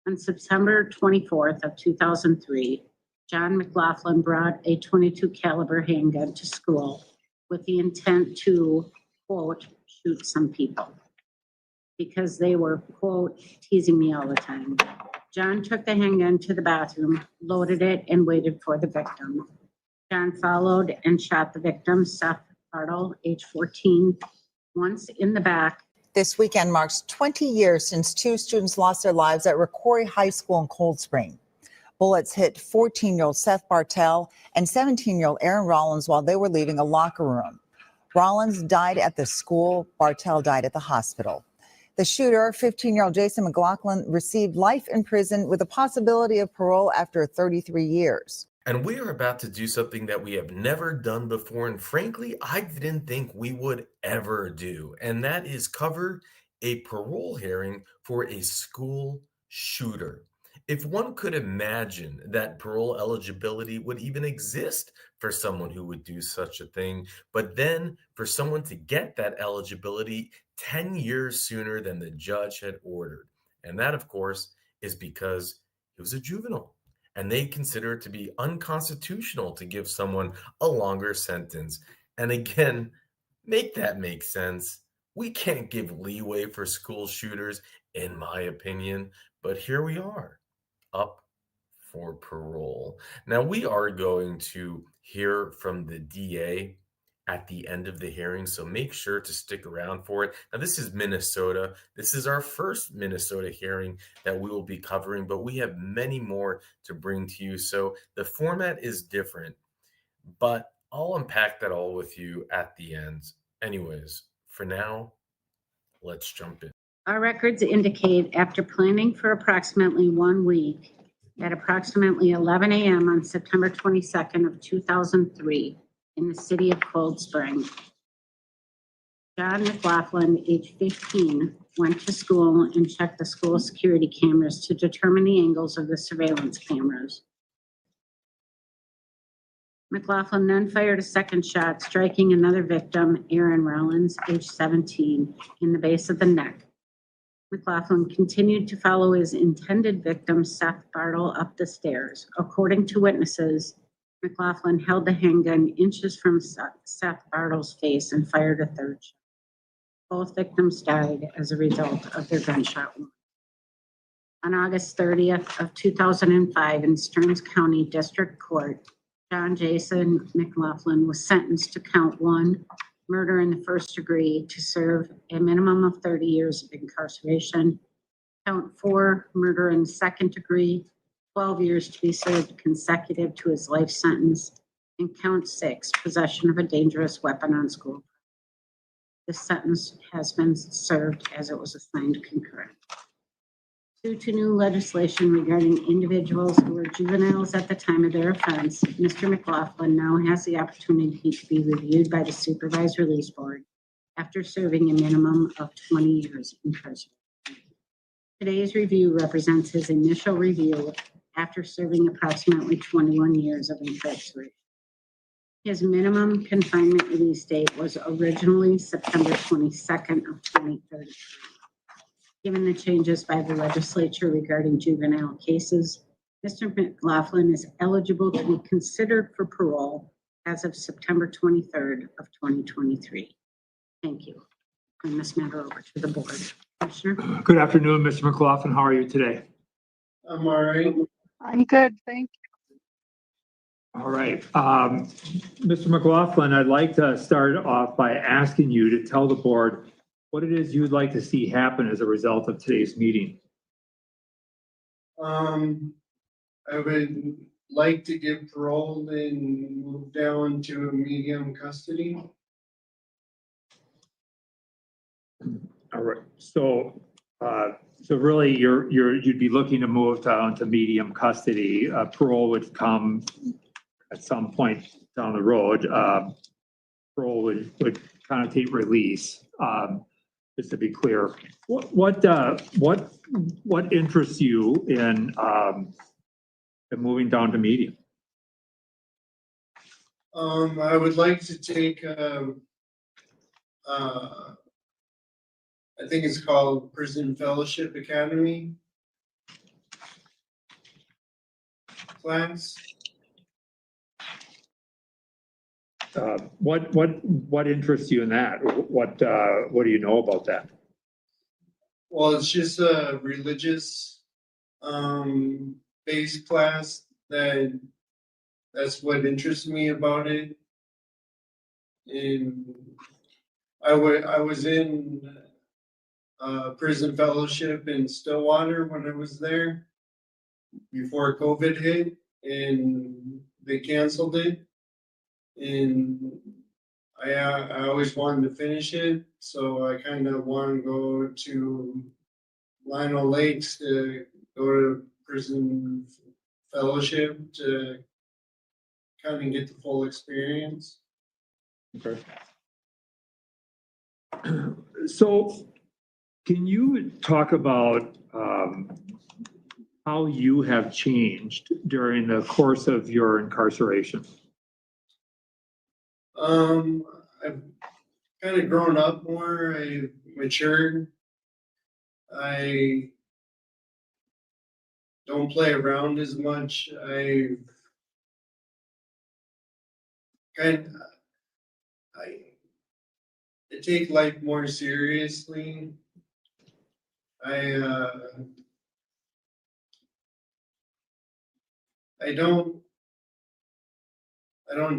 On September 24th of 2003, John McLaughlin brought a .22 caliber handgun to school with the intent to, quote, shoot some people because they were, quote, teasing me all the time. John took the handgun to the bathroom, loaded it, and waited for the victim. John followed and shot the victim, Parole, age 14, once in the back. This weekend marks 20 years since two students lost their lives at Rocori High School in Cold Spring. Bullets hit 14-year-old Seth Bartell and 17-year-old Aaron Rollins while they were leaving a locker room. Rollins died at the school. Bartell died at the hospital. The shooter, 15-year-old Jason McLaughlin, received life in prison with a possibility of parole after 33 years. And we are about to do something that we have never done before, and frankly, I didn't think we would ever do, and that is cover a parole hearing for a school shooter. If one could imagine that parole eligibility would even exist for someone who would do such a thing, but then for someone to get that eligibility 10 years sooner than the judge had ordered. And that, of course, is because he was a juvenile. And they consider it to be unconstitutional to give someone a longer sentence. And again, make that make sense. We can't give leeway for school shooters, in my opinion, but here we are, up for parole. Now, we are going to hear from the DA at the end of the hearing, so make sure to stick around for it. Now, this is Minnesota. This is our first Minnesota hearing that we will be covering, but we have many more to bring to you. So the format is different, but I'll unpack that all with you at the end. Anyways, for now, let's jump in. Our records indicate after planning for approximately 1 week, at approximately 11 a.m. on September 22nd of 2003, in the city of Cold Spring, John McLaughlin, age 15, went to school and checked the school security cameras to determine the angles of the surveillance cameras. McLaughlin then fired a second shot, striking another victim, Aaron Rollins, age 17, in the base of the neck. McLaughlin continued to follow his intended victim, Seth Bartle, up the stairs. According to witnesses, McLaughlin held the handgun inches from Seth Bartle's face and fired a third shot. Both victims died as a result of their gunshot wounds. On August 30th of 2005 in Stearns County District Court, John Jason McLaughlin was sentenced to count 1, murder in the first degree, to serve a minimum of 30 years of incarceration. Count 4, murder in the second degree, 12 years to be served consecutive to his life sentence. And count 6, possession of a dangerous weapon on school. This sentence has been served as it was assigned concurrent. Due to new legislation regarding individuals who were juveniles at the time of their offense, Mr. McLaughlin now has the opportunity to be reviewed by the Supervised Release Board after serving a minimum of 20 years incarceration. Today's review represents his initial review after serving approximately 21 years of incarceration. His minimum confinement release date was originally September 22nd of 2033. Given the changes by the legislature regarding juvenile cases, Mr. McLaughlin is eligible to be considered for parole as of September 23rd of 2023. Thank you. Turn this matter over to the board. Commissioner. Good afternoon, Mr. McLaughlin. How are you today? I'm all right. I'm good, thank you. All right. Mr. McLaughlin, I'd like to start off by asking you to tell the board what it is you'd like to see happen as a result of today's meeting. I would like to give parole and move down to medium custody. All right. So really, you'd be looking to move down to medium custody. Parole would come at some point down the road. Parole would connotate release. Just to be clear, what interests you in moving down to medium? I would like to take I think it's called Prison Fellowship Academy. class. What interests you in that? What do you know about that? Well, it's just a religious based class that's what interests me about it. And I was in prison fellowship in Stillwater when I was there before COVID hit, and they canceled it. And I always wanted to finish it, so I kind of want to go to Lionel Lakes to go to prison fellowship to kind of get the full experience. Okay. So can you talk about how you have changed during the course of your incarceration? I've kind of grown up more. I've matured. I don't play around as much. I take life more seriously. I don't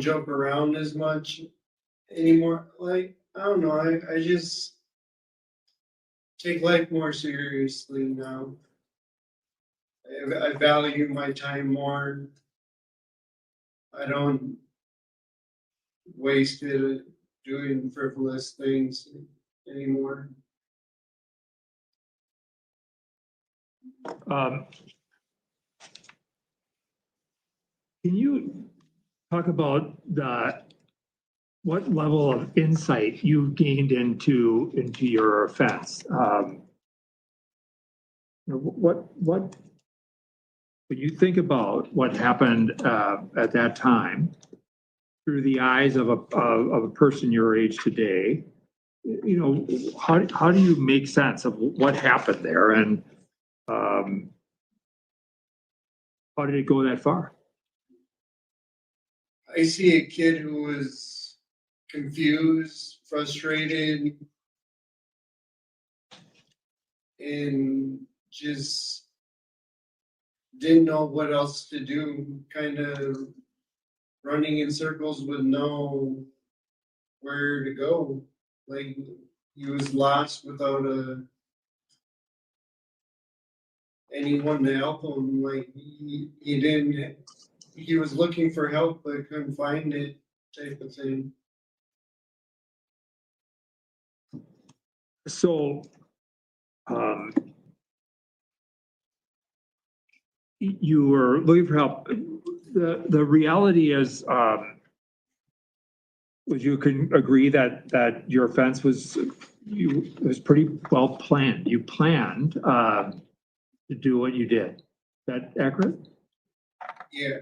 joke around as much anymore. Like, I don't know, I just take life more seriously now. I value my time more. I don't waste it doing frivolous things anymore. Can you talk about what level of insight you've gained into your offense? When you think about what happened at that time through the eyes of a person your age today, you know, how do you make sense of what happened there, and how did it go that far? I see a kid who was confused, frustrated, and just didn't know what else to do, kind of running in circles with no where to go. Like, he was lost without anyone to help him. Like, he was looking for help but couldn't find it, type of thing. So, you were looking for help. The reality is, would you can agree that your offense was pretty well planned. You planned to do what you did. Is that accurate? Yeah.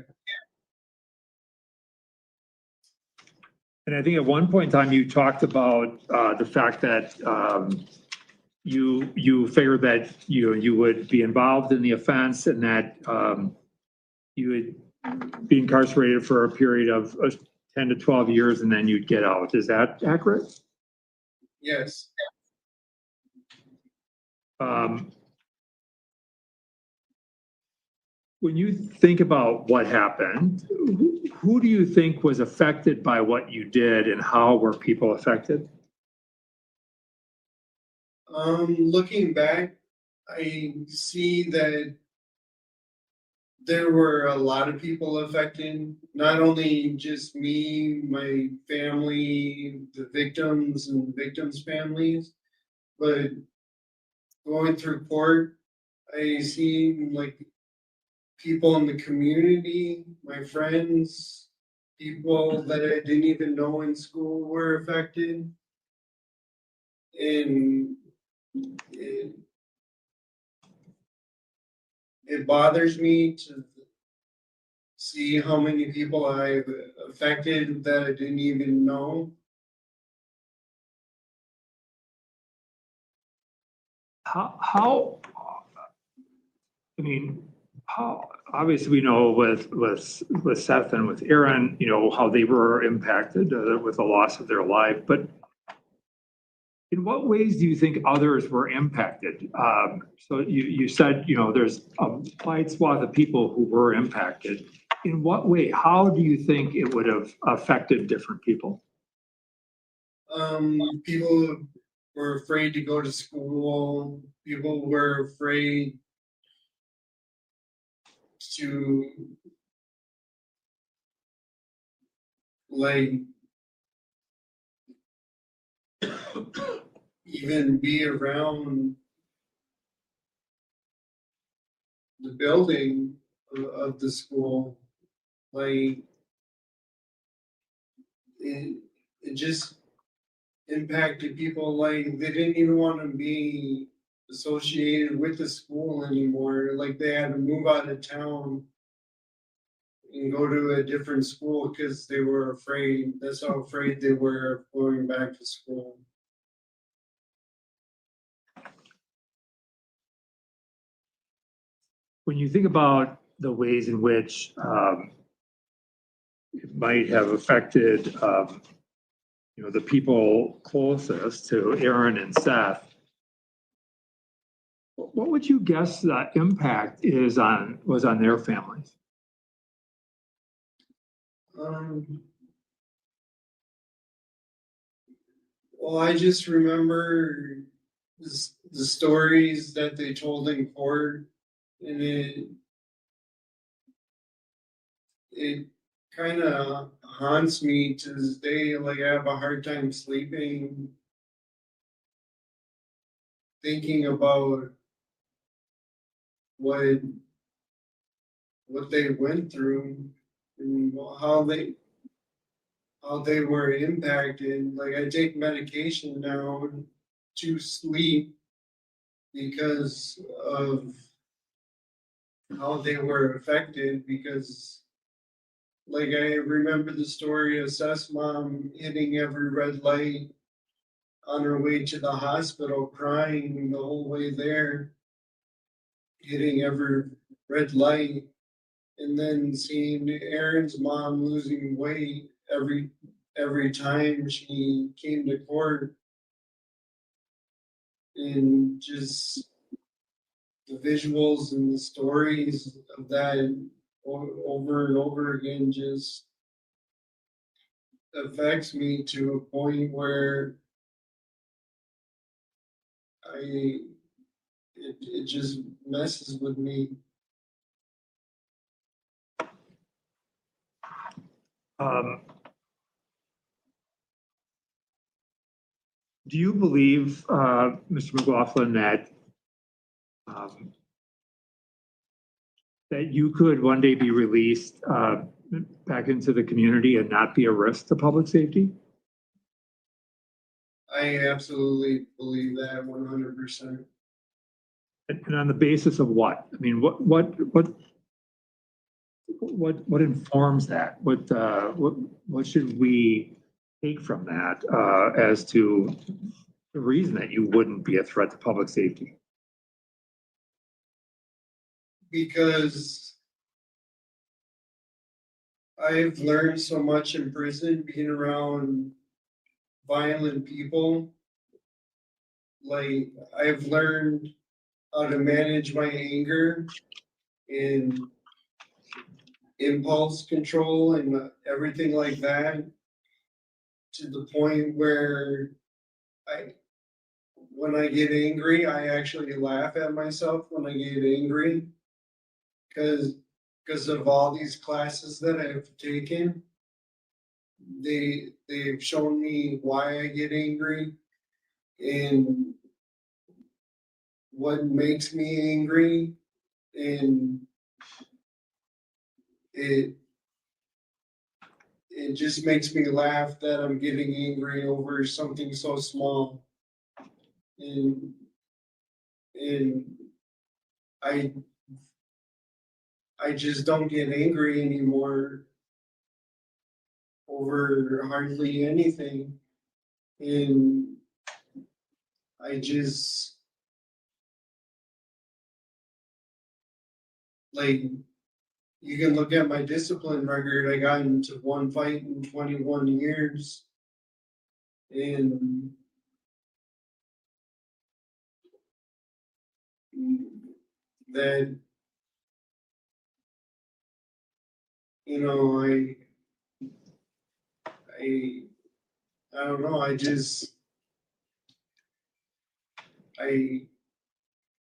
And I think at one point in time you talked about the fact that you figured that you would be involved in the offense, and that you would be incarcerated for a period of 10 to 12 years and then you'd get out. Is that accurate? Yes. When you think about what happened, who do you think was affected by what you did, and how were people affected? Looking back, I see that there were a lot of people affected, not only just me, my family, the victims and victims' families, but going through court, I see like people in the community, my friends, people that I didn't even know in school were affected. And it bothers me to see how many people I've affected that I didn't even know. How I mean, how, obviously we know with Seth and with Aaron, how they were impacted with the loss of their life, but in what ways do you think others were impacted? So you said, there's a wide swath of people who were impacted. In what way? How do you think it would have affected different people? People were afraid to go to school. People were afraid to like even be around the building of the school. Like it just impacted people. Like they didn't even want to be associated with the school anymore. Like they had to move out of town and go to a different school because they were afraid. That's how afraid they were of going back to school. When you think about the ways in which it might have affected, the people closest to Aaron and Seth, what would you guess the impact was on their families? Well, I just remember the stories that they told in court, and it kind of haunts me to this day. Like I have a hard time sleeping, thinking about what they went through and how they were impacted. Like I take medication now to sleep because of how they were affected. Because like I remember the story of Seth's mom hitting every red light on her way to the hospital, crying the whole way there, hitting every red light, and then seeing Aaron's mom losing weight every time she came to court, and just the visuals and the stories of that over and over again just affects me to a point where it just messes with me. Do you believe, Mr. McLaughlin, that that you could one day be released back into the community and not be a risk to public safety? I absolutely believe that 100%. And on the basis of what? I mean, what informs that? What should we take from that as to the reason that you wouldn't be a threat to public safety? Because I've learned so much in prison being around violent people. Like I've learned how to manage my anger and impulse control and everything like that, to the point where when I get angry, I actually laugh at myself when I get angry, because of all these classes that I've taken. They've shown me why I get angry and what makes me angry, and it just makes me laugh that I'm getting angry over something so small. And I just don't get angry anymore over hardly anything. And I just like, you can look at my discipline record. I got into one fight in 21 years. And that, you know, I don't know,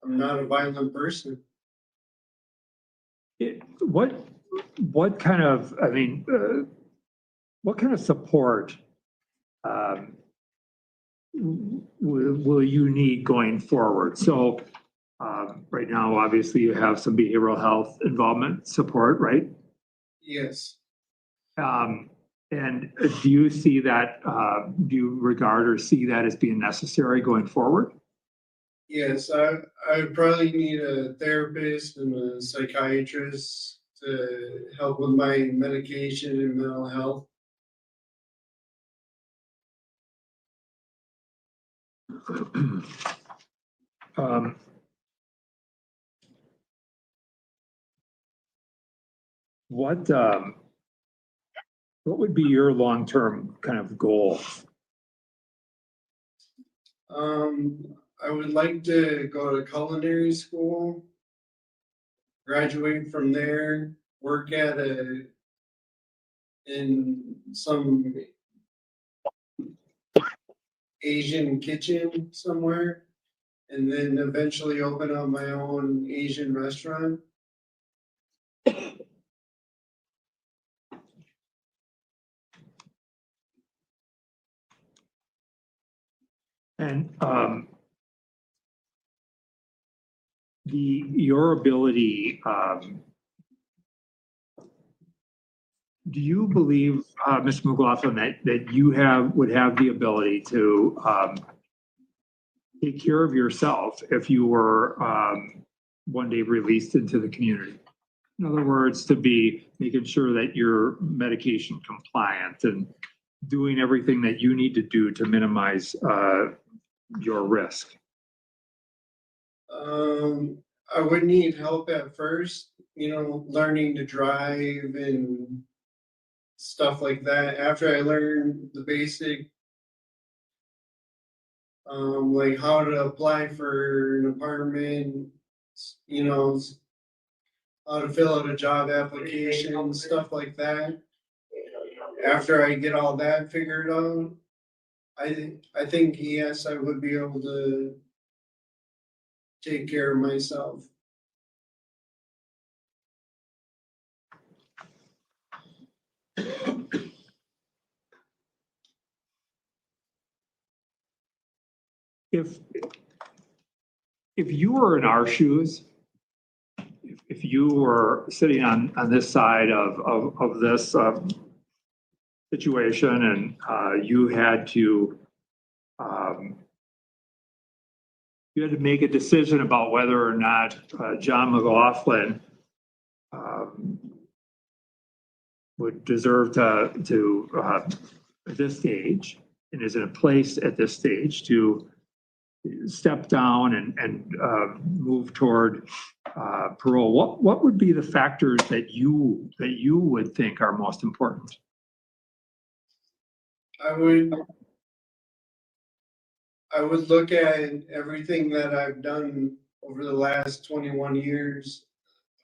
I'm not a violent person. What kind of, I mean, what kind of support will you need going forward? So right now, obviously, you have some behavioral health involvement support, right? Yes. And do you see that, do you regard or see that as being necessary going forward? Yes, I would probably need a therapist and a psychiatrist to help with my medication and mental health. Um, what would be your long-term kind of goal? I would like to go to culinary school, graduate from there, work in some Asian kitchen somewhere, and then eventually open up my own Asian restaurant. And your ability, do you believe, Ms. McLaughlin, that you would have the ability to take care of yourself if you were one day released into the community? In other words, to be making sure that you're medication compliant and doing everything that you need to do to minimize your risk. I would need help at first, learning to drive and stuff like that. After I learned the basic, like how to apply for an apartment, how to fill out a job application, stuff like that. After I get all that figured out, I think yes, I would be able to take care of myself. If you were in our shoes, if you were sitting on this side of this situation and you had to make a decision about whether or not John McLaughlin would deserve to at this stage, and is in a place at this stage to step down and move toward parole, what would be the factors that you would think are most important? I would look at everything that I've done over the last 21 years.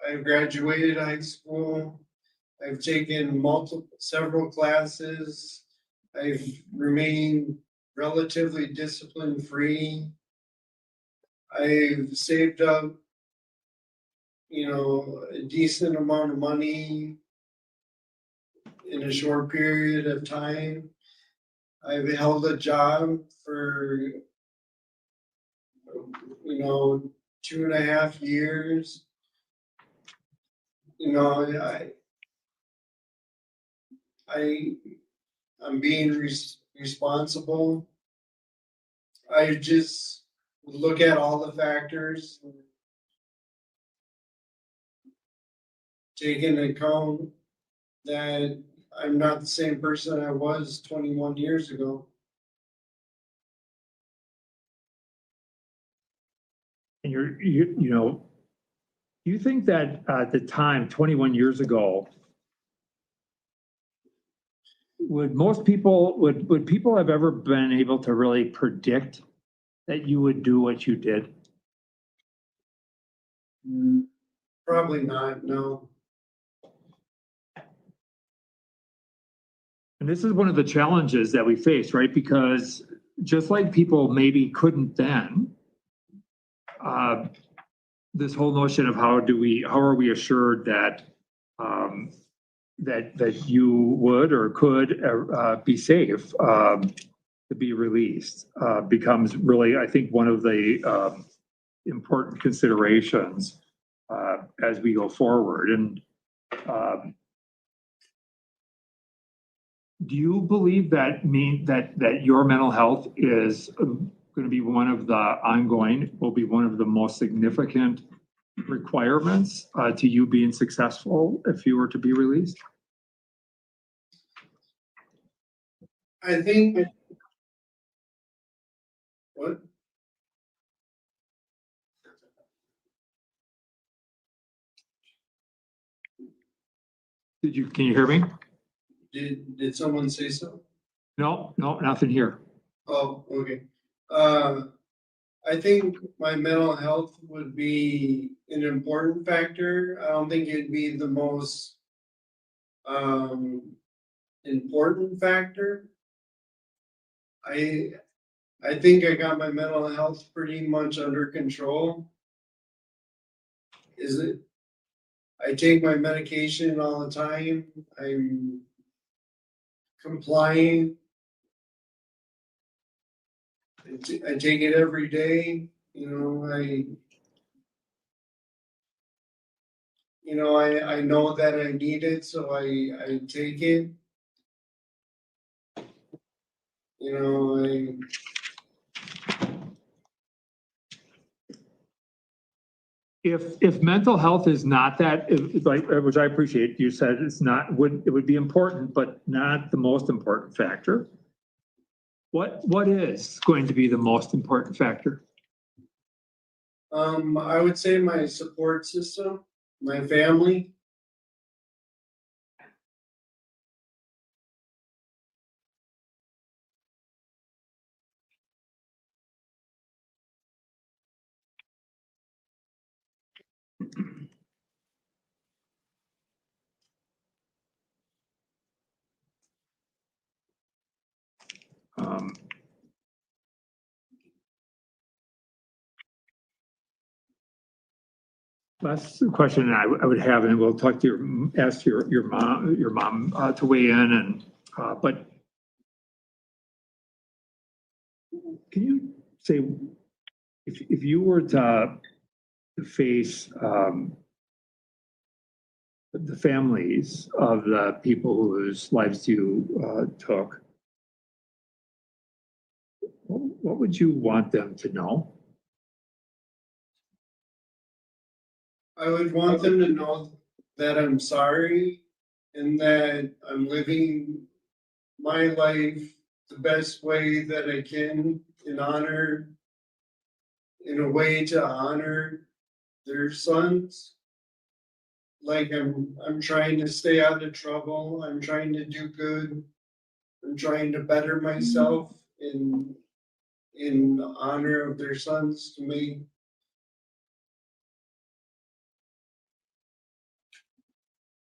I've graduated high school. I've taken several classes. I've remained relatively discipline free. I've saved up, a decent amount of money in a short period of time. I've held a job for, 2.5 years. I'm being responsible. I just look at all the factors, take into account that I'm not the same person I was 21 years ago. And Do you think that at the time, 21 years ago, would people have ever been able to really predict that you would do what you did? Probably not, no. And this is one of the challenges that we face, right? Because just like people maybe couldn't then, this whole notion of how are we assured that that you would or could be safe to be released becomes really, I think, one of the important considerations as we go forward. And do you believe that your mental health is going to be will be one of the most significant requirements to you being successful if you were to be released? I think. What? Can you hear me? Did someone say so? No, nothing here. Oh, okay. I think my mental health would be an important factor. I don't think it'd be the most important factor. I think I got my mental health pretty much under control. I take my medication all the time. I'm compliant. I take it every day. I know that I need it, so I take it. If mental health is not that, which I appreciate, you said it would be important, but not the most important factor. What is going to be the most important factor? I would say my support system, my family. Last question I would have, and we'll talk to ask your mom to weigh in, and but can you say if you were to face the families of the people whose lives you took, what would you want them to know? I would want them to know that I'm sorry and that I'm living my life the best way that I can in a way to honor their sons. Like I'm trying to stay out of trouble. I'm trying to do good. I'm trying to better myself in honor of their sons to me.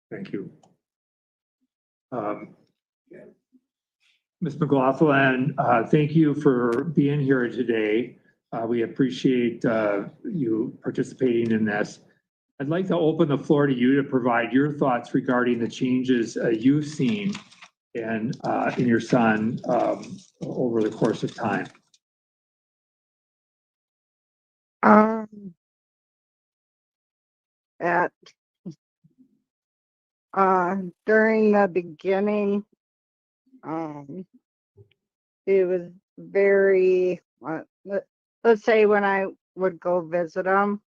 Thank you. Ms. McLaughlin, thank you for being here today. We appreciate you participating in this. I'd like to open the floor to you to provide your thoughts regarding the changes you've seen in your son over the course of time. During the beginning, it was very, let's say when I would go visit him,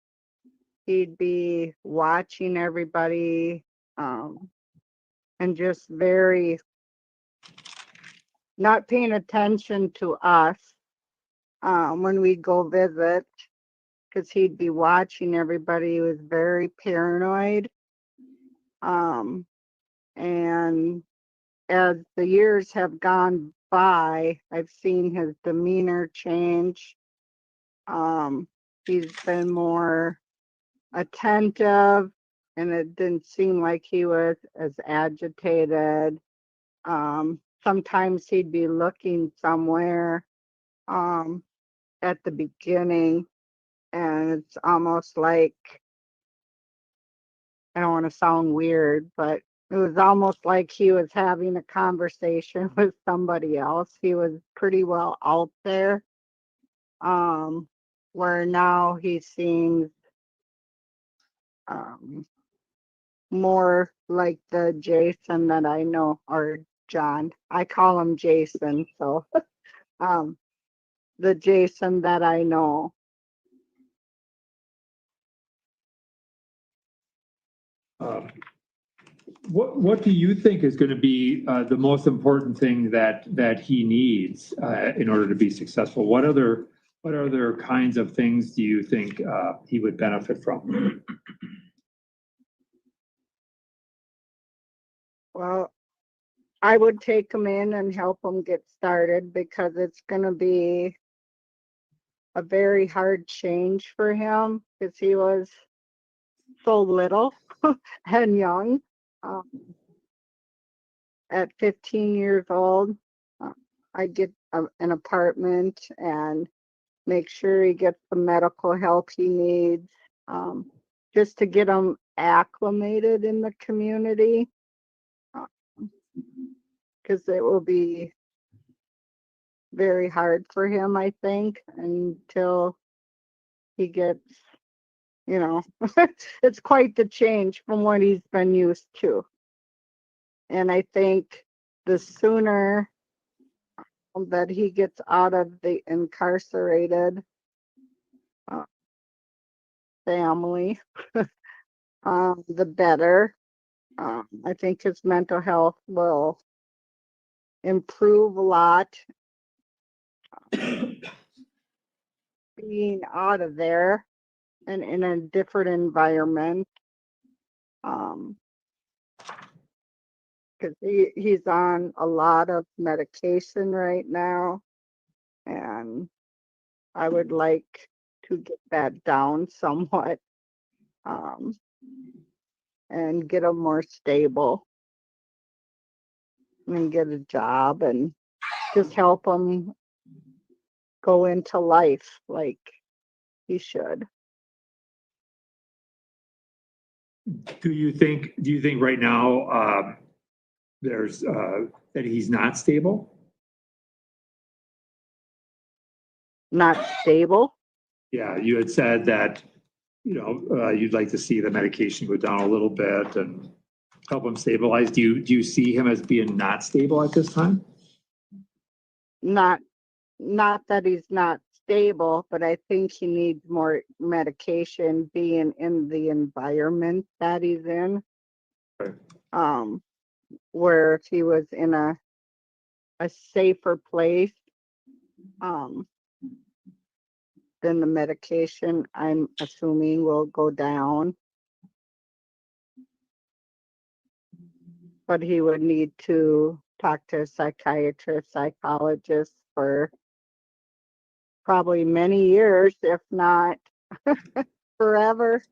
he'd be watching everybody, and just very not paying attention to us when we go visit. because he'd be watching everybody. He was very paranoid. And as the years have gone by, I've seen his demeanor change. He's been more attentive, and it didn't seem like he was as agitated. Sometimes he'd be looking somewhere at the beginning, and it's almost like, I don't want to sound weird, but it was almost like he was having a conversation with somebody else. He was pretty well out there. Where now he seems more like the Jason that I know, or John. I call him Jason, so the Jason that I know. What do you think is going to be the most important thing that he needs in order to be successful? What other kinds of things do you think he would benefit from? Well, I would take him in and help him get started, because it's going to be a very hard change for him, because he was so little and young. At 15 years old, I get an apartment and make sure he gets the medical help he needs, just to get him acclimated in the community, because it will be very hard for him, I think, until he gets, it's quite the change from what he's been used to. And I think the sooner that he gets out of the incarcerated family, the better. I think his mental health will improve a lot being out of there and in a different environment. Because he's on a lot of medication right now, and I would like to get that down somewhat, and get him more stable and get a job and just help him go into life like he should. Do you think right now there's that he's not stable? Not stable? Yeah, you had said that, you'd like to see the medication go down a little bit and help him stabilize. Do you see him as being not stable at this time? Not that he's not stable, but I think he needs more medication being in the environment that he's in. Right. Where if he was in a safer place, then the medication, I'm assuming, will go down. But he would need to talk to a psychiatrist, psychologist for probably many years, if not forever.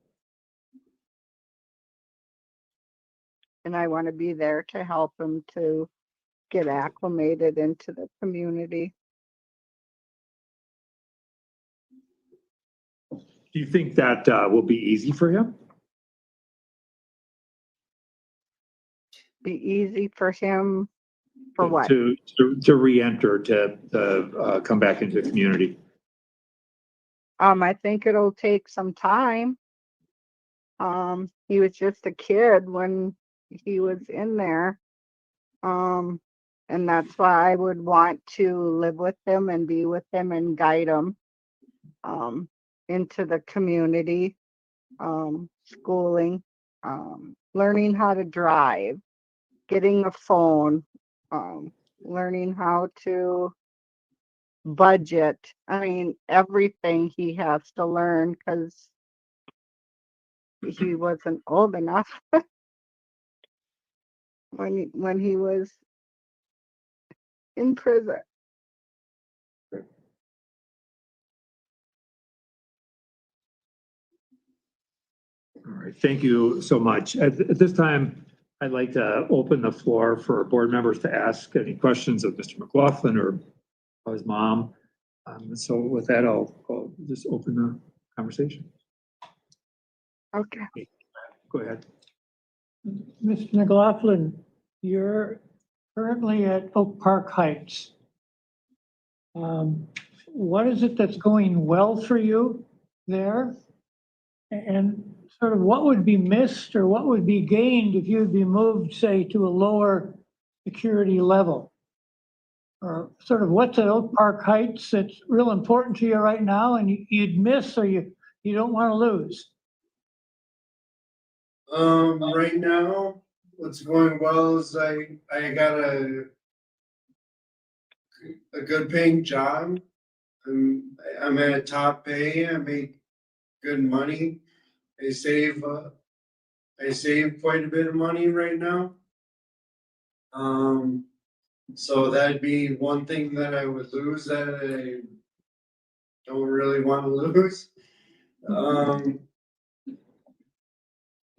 And I want to be there to help him to get acclimated into the community. Do you think that will be easy for him? Be easy for him for what? To re-enter, to come back into the community? I think it'll take some time. He was just a kid when he was in there. And that's why I would want to live with him and be with him and guide him into the community, schooling, learning how to drive, getting a phone, learning how to budget. I mean, everything he has to learn because he wasn't old enough when he was in prison. All right, thank you so much. At this time, I'd like to open the floor for board members to ask any questions of Mr. McLaughlin or his mom. So with that, I'll just open the conversation. Okay. Go ahead. Mr. McLaughlin, you're currently at Oak Park Heights. What is it that's going well for you there? And sort of what would be missed or what would be gained if you'd be moved, say, to a lower security level? Or sort of what's at Oak Park Heights that's real important to you right now and you'd miss or you don't want to lose? Right now, what's going well is I got a good paying job. I'm at top pay. I make good money. I save quite a bit of money right now. So that'd be one thing that I would lose that I don't really want to lose.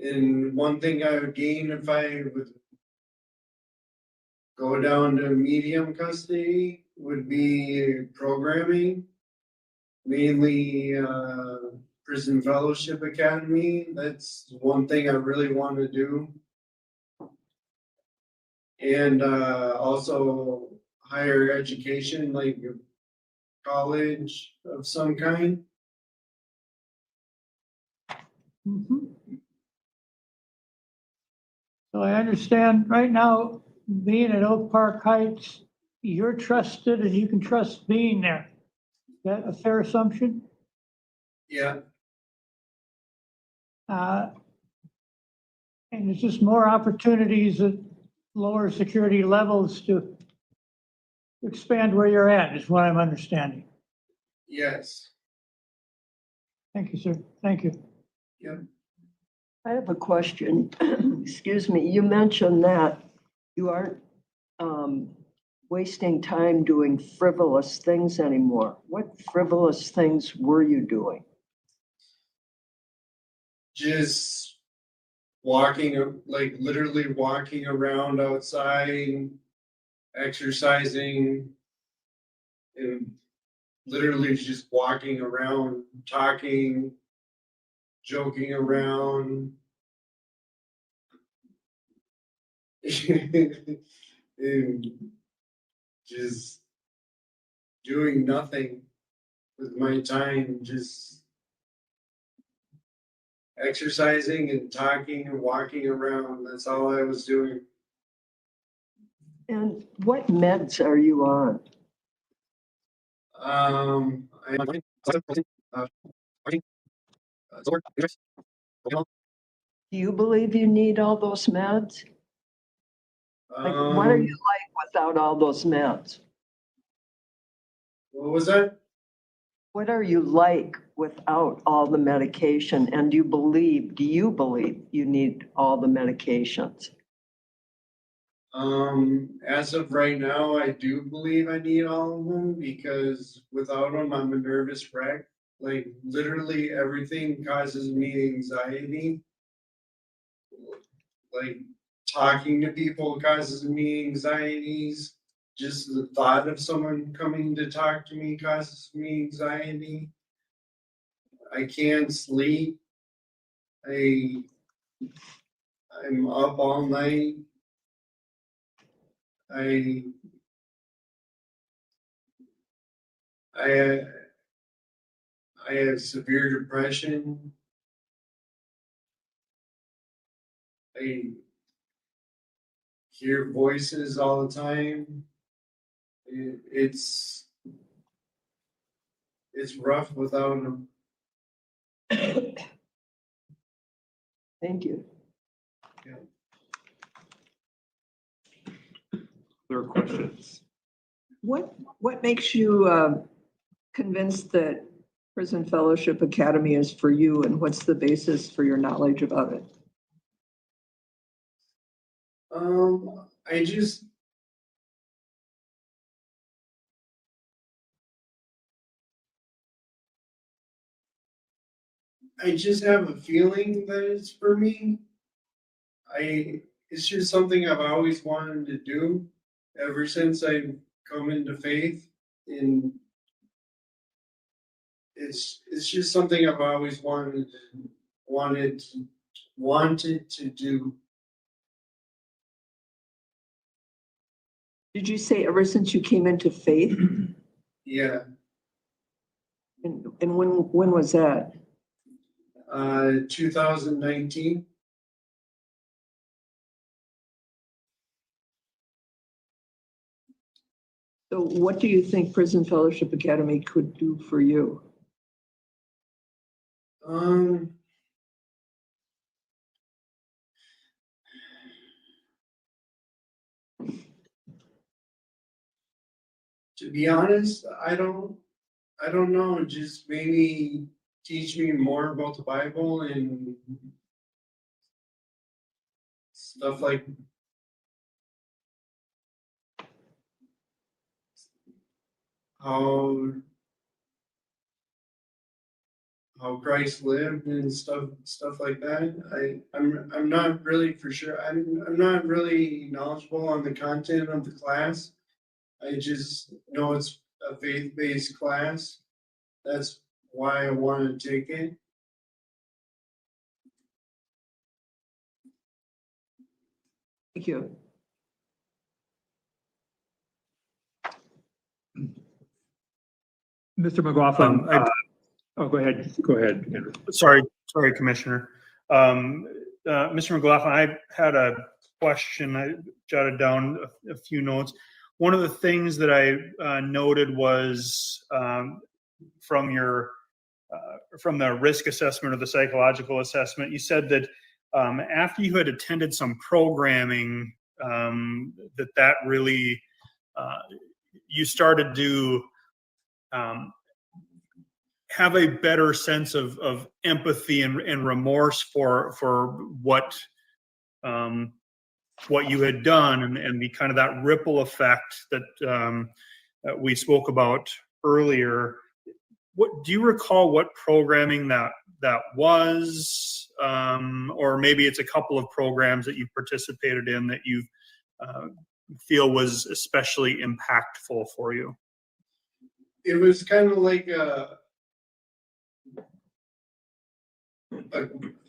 And one thing I would gain if I would go down to medium custody would be programming, mainly Prison Fellowship Academy. That's one thing I really want to do. And also higher education, like college of some kind. Mhm. So I understand right now, being at Oak Park Heights, you're trusted and you can trust being there. Is that a fair assumption? Yeah. And there's just more opportunities at lower security levels to expand where you're at, is what I'm understanding. Yes. Thank you, sir. Thank you. Yep. I have a question. Excuse me. You mentioned that you aren't wasting time doing frivolous things anymore. What frivolous things were you doing? Just walking, like literally walking around outside, exercising, and literally just walking around, talking, joking around. And just doing nothing with my time, just exercising and talking and walking around. That's all I was doing. And what meds are you on? Do you believe you need all those meds? Like, what are you like without all those meds? What was that? What are you like without all the medication? And do you believe you need all the medications? As of right now, I do believe I need all of them because without them, I'm a nervous wreck. Like literally everything causes me anxiety. Like talking to people causes me anxieties. Just the thought of someone coming to talk to me causes me anxiety. I can't sleep. I'm up all night. I have severe depression. I hear voices all the time. It's rough without them. Thank you. Other questions? What makes you convinced that Prison Fellowship Academy is for you, and what's the basis for your knowledge about it? I just have a feeling that it's for me. It's just something I've always wanted to do ever since I've come into faith, and it's just something I've always wanted to do. Did you say ever since you came into faith? Yeah. And when was that? 2019. So what do you think Prison Fellowship Academy could do for you? To be honest, I don't know. Just maybe teach me more about the Bible and stuff like how Christ lived and stuff like that. I'm not really for sure. I'm not really knowledgeable on the content of the class. I just know it's a faith-based class. That's why I want to take it. Thank you. Mr. McLaughlin, I- go ahead, Andrew. Sorry, Commissioner. Mr. McLaughlin, I had a question. I jotted down a few notes. One of the things that I noted was from the risk assessment or the psychological assessment, you said that after you had attended some programming, that really you started to have a better sense of empathy and remorse for what you had done, and the kind of that ripple effect that we spoke about earlier. What do you recall? What programming that was, or maybe it's a couple of programs that you participated in that you feel was especially impactful for you? It was kind of like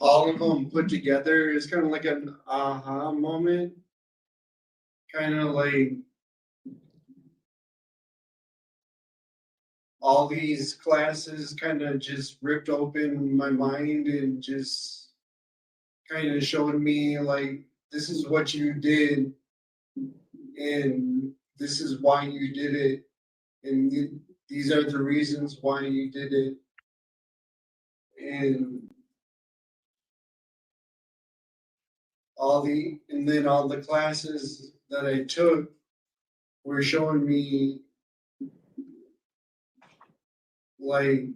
all of them put together. It's kind of like an aha moment. Kind of like all these classes kind of just ripped open my mind and just kind of showed me like, this is what you did and this is why you did it, and these are the reasons why you did it. And then all the classes that I took were showing me like,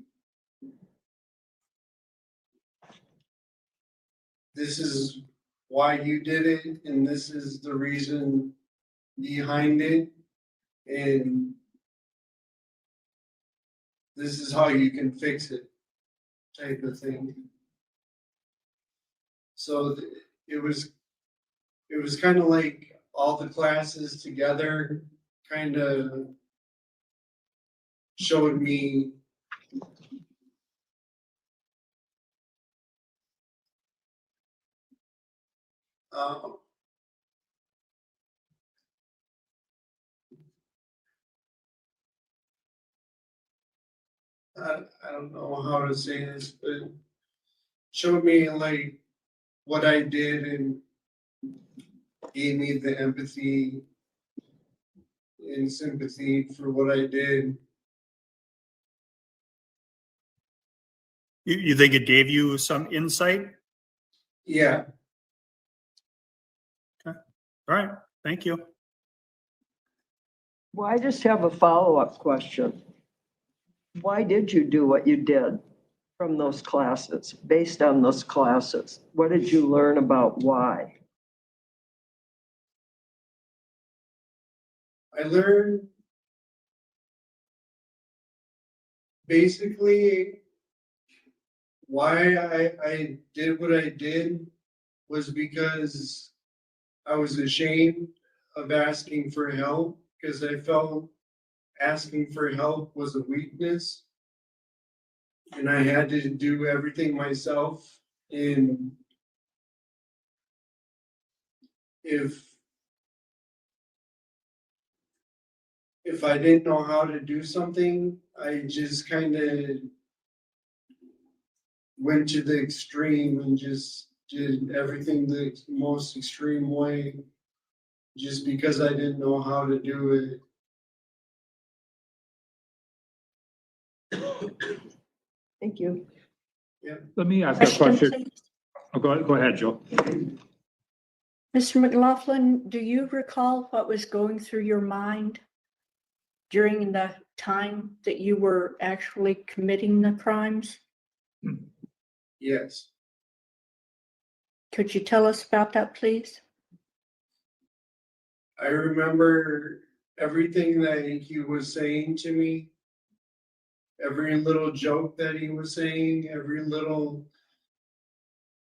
this is why you did it and this is the reason behind it, and this is how you can fix it, type of thing. So it was kind of like all the classes together kind of showed me I don't know how to say this, but showed me like what I did and gave me the empathy and sympathy for what I did. You think it gave you some insight? Yeah. Okay. All right. Thank you. Well, I just have a follow-up question. Why did you do what you did from those classes, based on those classes? What did you learn about why? I learned basically why I did what I did was because I was ashamed of asking for help because I felt asking for help was a weakness. And I had to do everything myself. And if I didn't know how to do something, I just kind of went to the extreme and just did everything the most extreme way, just because I didn't know how to do it. Thank you. Let me ask a question. please. Oh, go ahead, Joe. Mr. McLaughlin, do you recall what was going through your mind during the time that you were actually committing the crimes? Yes. Could you tell us about that, please? I remember everything that he was saying to me, every little joke that he was saying, every little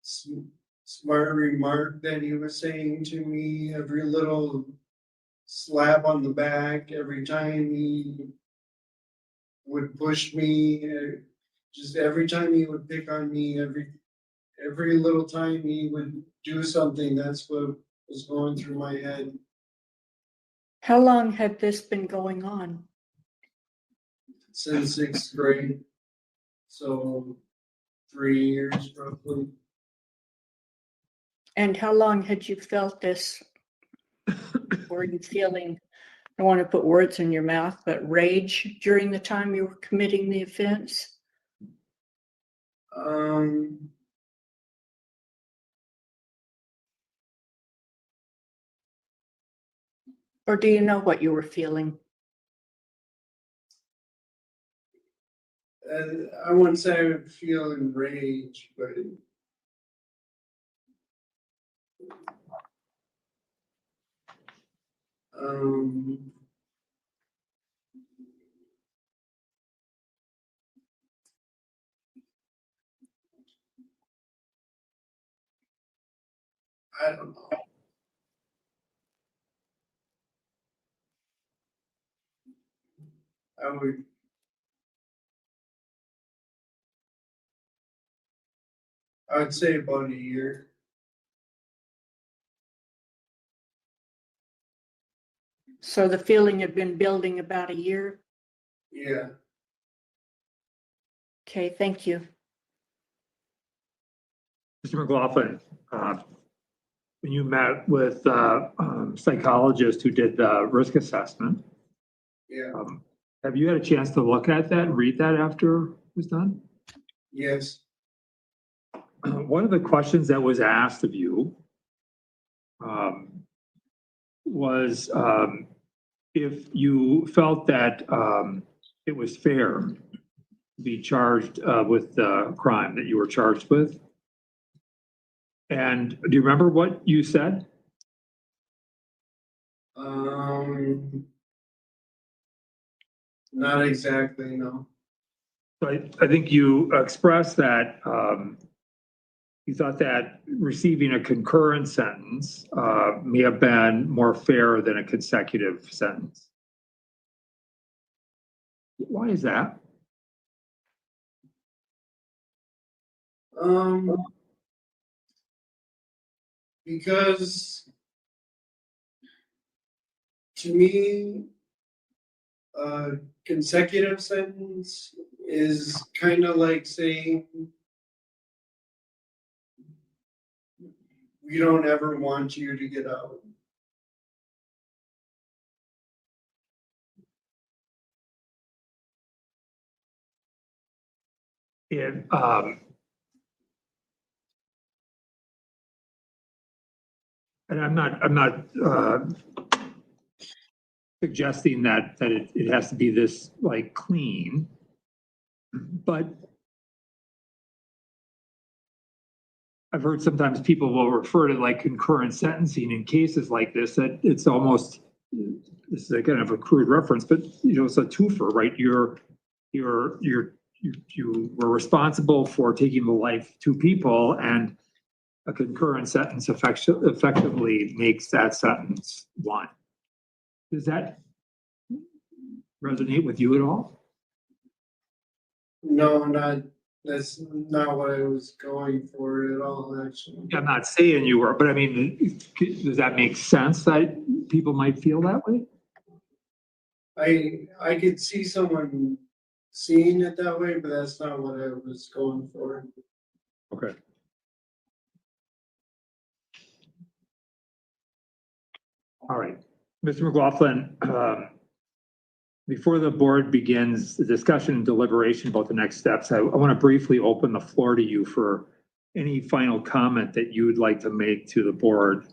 smart remark that he was saying to me, every little slap on the back, every time he would push me, just every time he would pick on me, every little time he would do something, that's what was going through my head. How long had this been going on? Since 6th grade, so 3 years roughly. And how long had you felt this? Were you feeling, I don't want to put words in your mouth, but rage during the time you were committing the offense? Or do you know what you were feeling? I wouldn't say I would feel enraged, but I don't know. I would say about a year. So the feeling had been building about a year? Yeah. Okay, thank you. Mr. McLaughlin, when you met with psychologist who did the risk assessment, Yeah. have you had a chance to look at that and read that after it was done? Yes. One of the questions that was asked of you was if you felt that it was fair to be charged with the crime that you were charged with. And do you remember what you said? Not exactly, no. So I think you expressed that you thought that receiving a concurrent sentence may have been more fair than a consecutive sentence. Why is that? Because to me, a consecutive sentence is kind of like saying we don't ever want you to get out. And and I'm not suggesting that it has to be this like clean. But I've heard sometimes people will refer to like concurrent sentencing in cases like this, that it's almost, this is a kind of a crude reference, but it's a twofer, right? You were responsible for taking the life of two people, and a concurrent sentence effectively makes that sentence one. Does that resonate with you at all? No, that's not what I was going for at all, actually. I'm not saying you were, but I mean, does that make sense that people might feel that way? I could see someone seeing it that way, but that's not what I was going for. Okay. All right, Mr. McLaughlin, before the board begins the discussion and deliberation about the next steps, I want to briefly open the floor to you for any final comment that you would like to make to the board.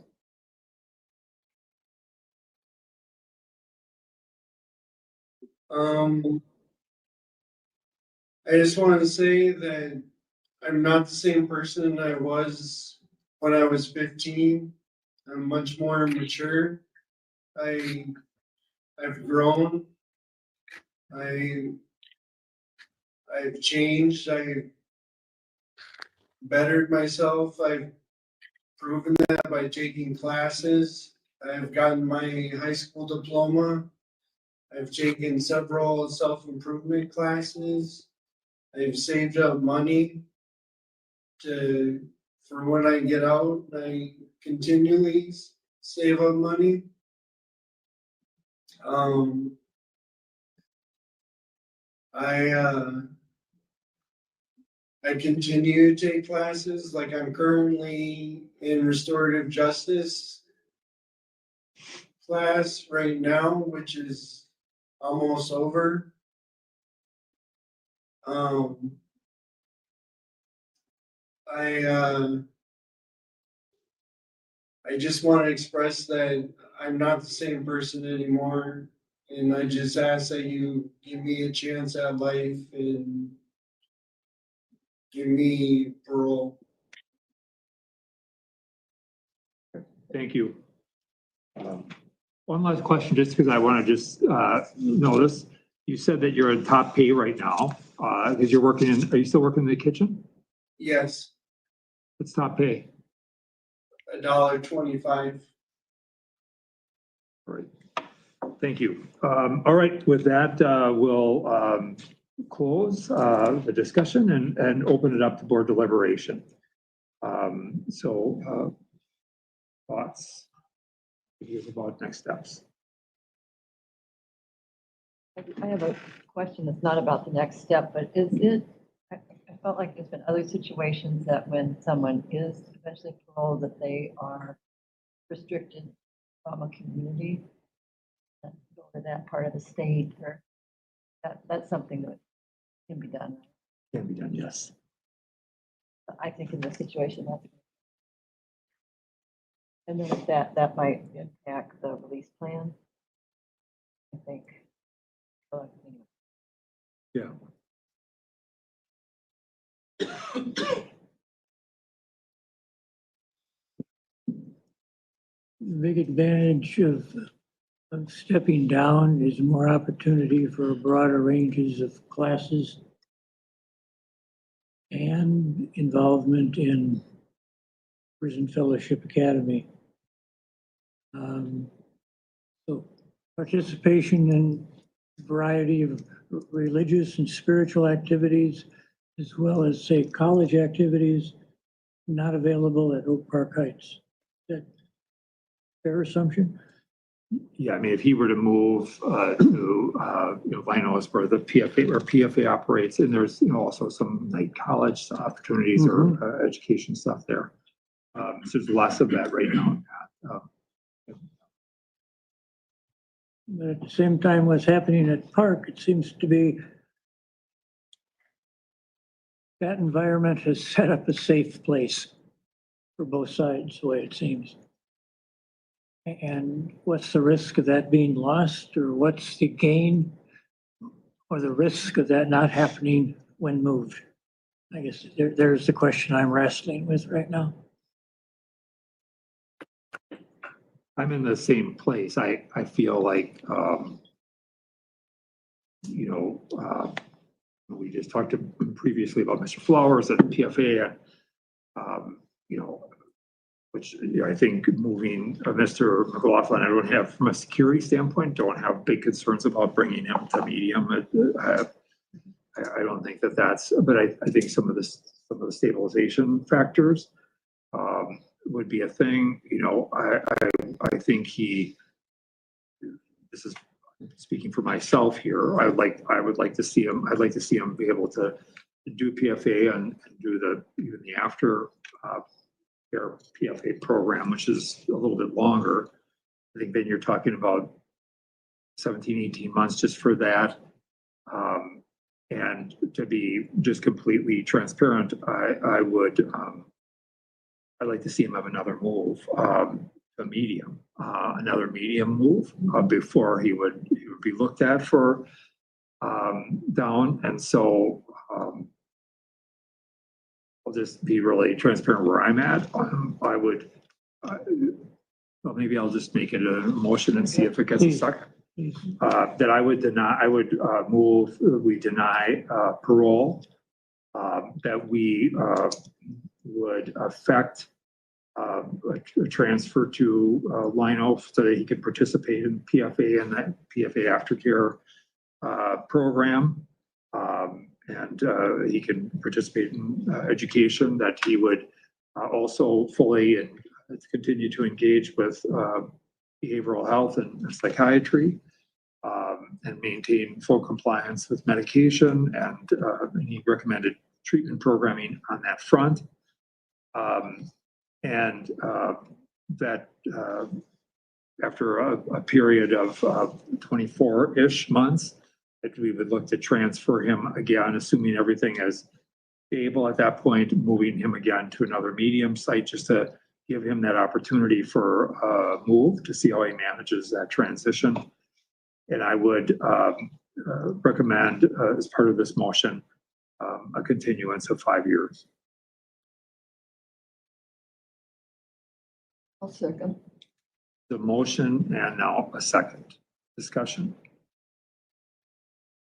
I just want to say that I'm not the same person I was when I was 15. I'm much more mature. I've grown. I've changed. I've bettered myself. I've proven that by taking classes. I've gotten my high school diploma. I've taken several self-improvement classes. I've saved up money for when I get out. I continually save up money. I continue to take classes, like I'm currently in restorative justice class right now, which is almost over. I just want to express that I'm not the same person anymore, and I just ask that you give me a chance at life and give me parole. Thank you. One last question, just because I want to just notice, you said that you're at top pay right now, because you're working in, are you still working in the kitchen? Yes, What's top pay? $1.25. All right. Thank you. All right, with that, we'll close the discussion and open it up to board deliberation. Thoughts? Here's about next steps. I have a question that's not about the next step, but is it, I felt like there's been other situations that when someone is eventually paroled, that they are restricted from a community, that go to that part of the state, or that's something that can be done. Can be done, yes. I think in this situation, that's. And then if that might impact the release plan, I think. Yeah. The big advantage of stepping down is more opportunity for broader ranges of classes and involvement in Prison Fellowship Academy. So participation in a variety of religious and spiritual activities, as well as, say, college activities, not available at Oak Park Heights. Is that fair assumption? Yeah, I mean, if he were to move to Vinos, where the PFA operates, and there's also some night college opportunities or education stuff there. So there's less of that right now. But at the same time, what's happening at Park, it seems to be that environment has set up a safe place for both sides, the way it seems. And what's the risk of that being lost, or what's the gain or the risk of that not happening when moved? I guess there's the question I'm wrestling with right now. I'm in the same place. I feel like, we just talked previously about Mr. Flowers and PFA, which I think moving Mr. McLaughlin, I don't have, from a security standpoint, don't have big concerns about bringing him to medium. I don't think that's, but I think some of the stabilization factors would be a thing. I think this is speaking for myself here. I'd like to see him be able to do PFA and do even the after care PFA program, which is a little bit longer. I think then you're talking about 17, 18 months just for that. And to be just completely transparent, I'd like to see him have another move, another medium move before he would be looked at for down. And so I'll just be really transparent where I'm at. Maybe I'll just make it a motion and see if it gets a second. That I would move, we deny parole, that we would affect a transfer to Lino so that he can participate in PFA and that PFA aftercare program. And he can participate in education, that he would also fully and continue to engage with behavioral health and psychiatry, and maintain full compliance with medication and any recommended treatment programming on that front. And that after a period of 24-ish months, that we would look to transfer him again, assuming everything is stable at that point, moving him again to another medium site just to give him that opportunity for a move to see how he manages that transition. And I would recommend, as part of this motion, a continuance of 5 years. I'll second. The motion and now a second discussion.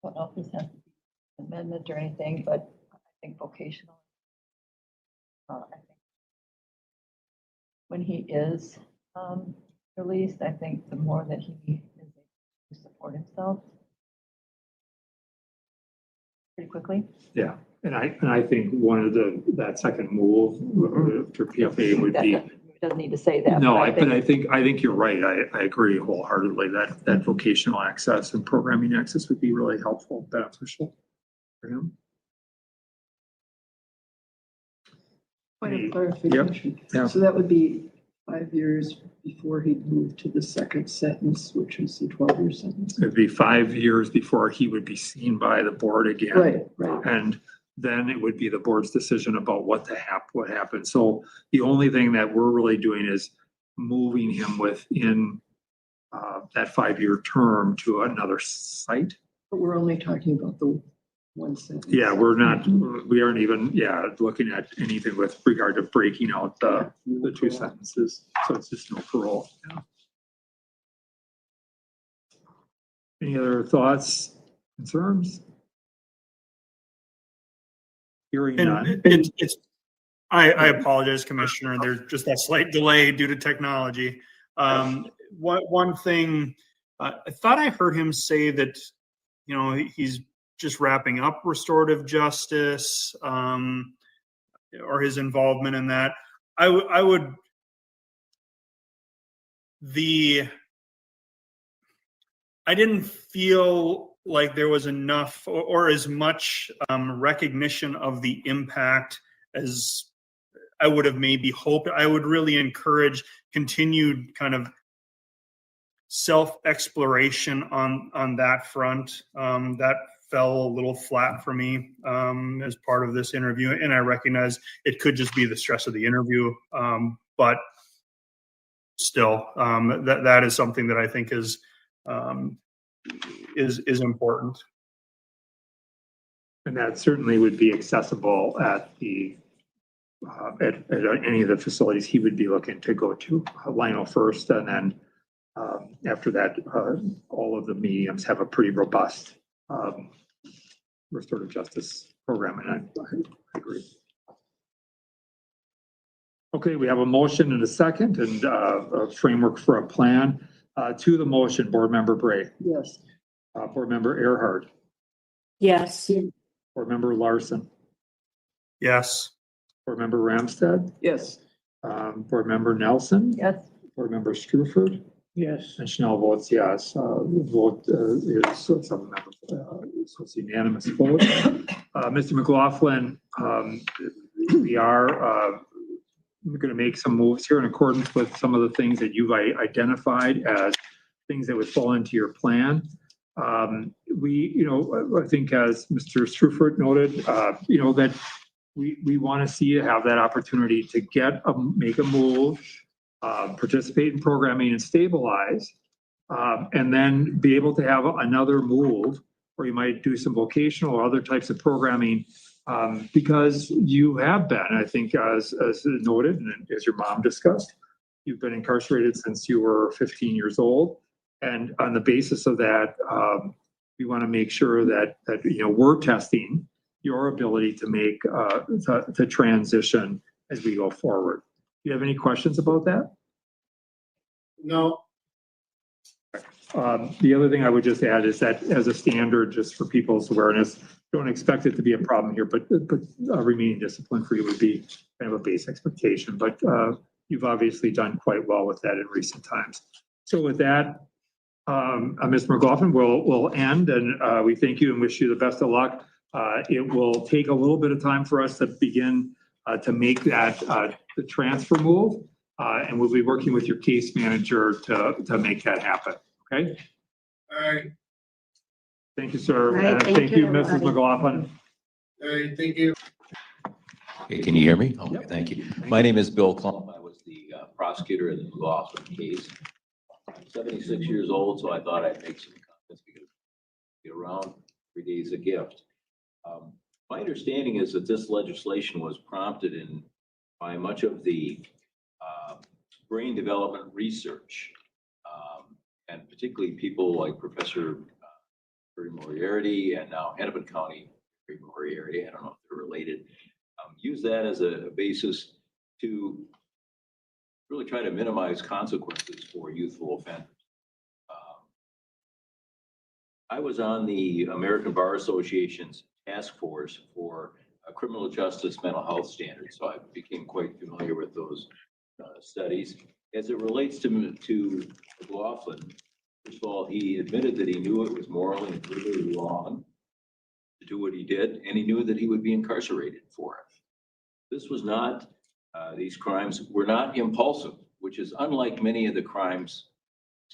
Well, not this has to be an amendment or anything, but I think vocational. I think when he is released, I think the more that he is able to support himself pretty quickly. Yeah, and I think one of that second move for PFA would be. Doesn't need to say that. No, I think you're right. I agree wholeheartedly that vocational access and programming access would be really helpful, beneficial for him. Point of clarification. Yeah. So that would be 5 years before he'd move to the second sentence, which is the 12-year sentence. It'd be 5 years before he would be seen by the board again. Right. And then it would be the board's decision about what happened. So the only thing that we're really doing is moving him within that 5-year term to another site. But we're only talking about the one sentence. Yeah, we aren't even, looking at anything with regard to breaking out the two sentences. So it's just no parole. Yeah. Any other thoughts, concerns? Hearing none. I apologize, Commissioner. There's just a slight delay due to technology. One thing, I thought I heard him say that, he's just wrapping up restorative justice, or his involvement in that. I didn't feel like there was enough or as much recognition of the impact as I would have maybe hoped. I would really encourage continued kind of self-exploration on that front. That fell a little flat for me as part of this interview, and I recognize it could just be the stress of the interview, but still, that is something that I think is important. And that certainly would be accessible at any of the facilities he would be looking to go to. Lionel first, and then after that, all of the mediums have a pretty robust restorative justice program, and I agree. Okay, we have a motion and a second, and a framework for a plan. To the motion, Board Member Bray, Yes. Board Member Earhart, Yes. Board Member Larson, Yes. Board Member Ramstad, Yes. Board Member Nelson, Yes. Board Member Sh00ter, Yes. and Schnell votes yes. The vote is seven members, so it's unanimous vote. Mr. McLaughlin, we are going to make some moves here in accordance with some of the things that you've identified as things that would fall into your plan. I think as Mr. Sh00ter noted, that we want to see you have that opportunity to make a move, participate in programming and stabilize, and then be able to have another move where you might do some vocational or other types of programming, because you have been, I think, as noted, and as your mom discussed, you've been incarcerated since you were 15 years old. And on the basis of that, we want to make sure that we're testing your ability to make the transition as we go forward. Do you have any questions about that? No. The other thing I would just add is that as a standard, just for people's awareness, don't expect it to be a problem here, but remaining discipline for you would be kind of a base expectation. But you've obviously done quite well with that in recent times. So with that, Mr. McLaughlin, we'll end, and we thank you and wish you the best of luck. It will take a little bit of time for us to begin to make that the transfer move, and we'll be working with your case manager to make that happen. Okay. All right. Thank you, sir. All right, Thank you, Mrs. everybody. McLaughlin. All right. Thank you. Okay, can you hear me? Okay, Yep. thank you. My name is Bill Klump. I was the prosecutor in the McLaughlin case. I'm 76 years old, so I thought I'd make some comments because get around every day is a gift. My understanding is that this legislation was prompted by much of the brain development research, and particularly people like Professor Moriarty and now Hennepin County Moriarty, I don't know if they're related, use that as a basis to really try to minimize consequences for youthful offenders. I was on the American Bar Association's task force for criminal justice mental health standards, so I became quite familiar with those studies. As it relates to McLaughlin, first of all, he admitted that he knew it was morally and legally wrong to do what he did, and he knew that he would be incarcerated for it. This was not, these crimes were not impulsive, which is unlike many of the crimes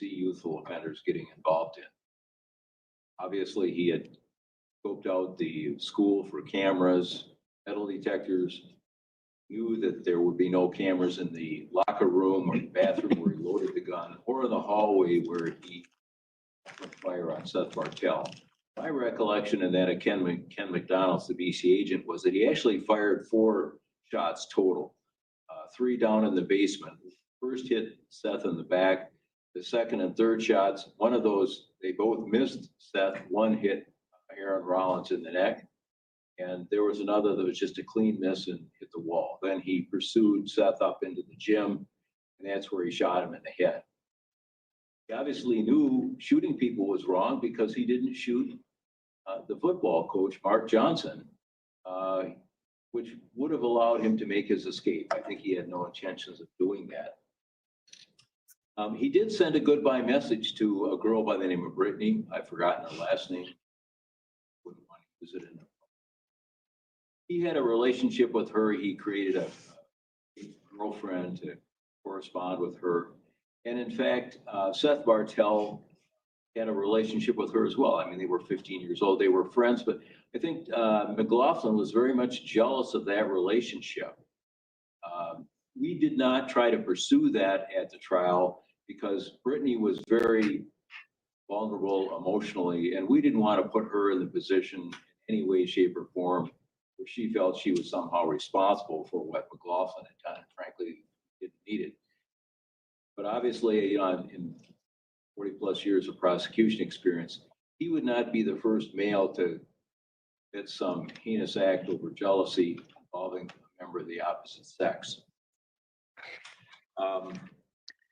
we see youthful offenders getting involved in. Obviously, he had scoped out the school for cameras, metal detectors, knew that there would be no cameras in the locker room or the bathroom where he loaded the gun, or in the hallway where he opened fire on Seth Bartell. My recollection of that of Ken McDonald's, the BC agent, was that he actually fired 4 shots total, 3 down in the basement. First hit Seth in the back. The second and third shots, one of those, they both missed Seth. One hit Aaron Rollins in the neck. And there was another that was just a clean miss and hit the wall. Then he pursued Seth up into the gym, and that's where he shot him in the head. He obviously knew shooting people was wrong because he didn't shoot the football coach, Mark Johnson, which would have allowed him to make his escape. I think he had no intentions of doing that. He did send a goodbye message to a girl by the name of Brittany. I've forgotten her last name. Wouldn't want to use it in. He had a relationship with her. He created a girlfriend to correspond with her. And in fact, Seth Bartell had a relationship with her as well. I mean, they were 15 years old. They were friends, but I think McLaughlin was very much jealous of that relationship. We did not try to pursue that at the trial because Brittany was very vulnerable emotionally, and we didn't want to put her in the position in any way, shape, or form where she felt she was somehow responsible for what McLaughlin had done. And frankly, didn't need it. But obviously, in 40+ years of prosecution experience, he would not be the first male to commit some heinous act over jealousy involving a member of the opposite sex.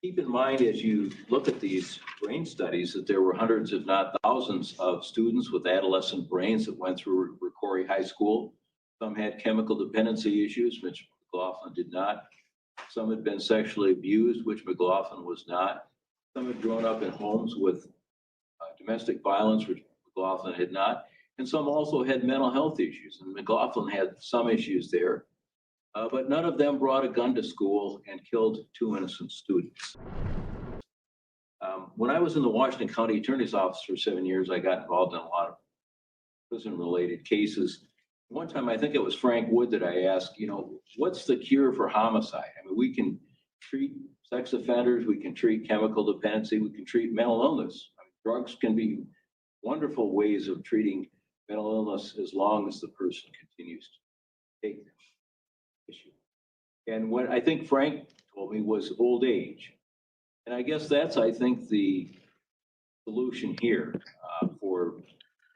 Keep in mind as you look at these brain studies that there were hundreds, if not thousands, of students with adolescent brains that went through Ricori High School. Some had chemical dependency issues, which McLaughlin did not. Some had been sexually abused, which McLaughlin was not. Some had grown up in homes with domestic violence, which McLaughlin had not. And some also had mental health issues, and McLaughlin had some issues there. But none of them brought a gun to school and killed 2 innocent students. When I was in the Washington County Attorney's Office for 7 years, I got involved in a lot of prison-related cases. One time, I think it was Frank Wood that I asked, what's the cure for homicide? I mean, we can treat sex offenders, we can treat chemical dependency, we can treat mental illness. I mean, drugs can be wonderful ways of treating mental illness as long as the person continues to take them. And what I think Frank told me was old age. And I guess that's, I think, the solution here for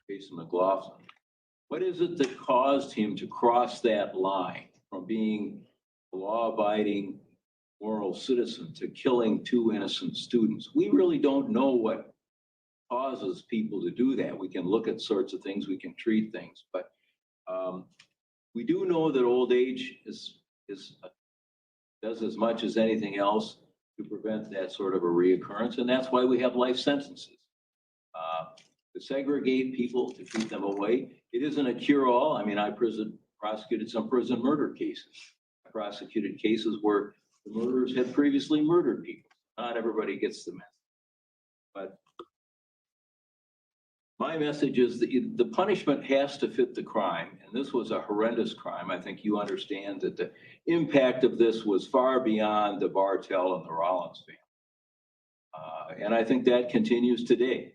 Jason McLaughlin. What is it that caused him to cross that line from being a law-abiding moral citizen to killing 2 innocent students? We really don't know what causes people to do that. We can look at sorts of things, we can treat things, but we do know that old age does as much as anything else to prevent that sort of a reoccurrence, and that's why we have life sentences. To segregate people, to keep them away. It isn't a cure-all. I mean, I prosecuted some prison murder cases. I prosecuted cases where the murderers had previously murdered people. Not everybody gets the message. But my message is that the punishment has to fit the crime, and this was a horrendous crime. I think you understand that the impact of this was far beyond the Bartell and the Rollins family. And I think that continues today.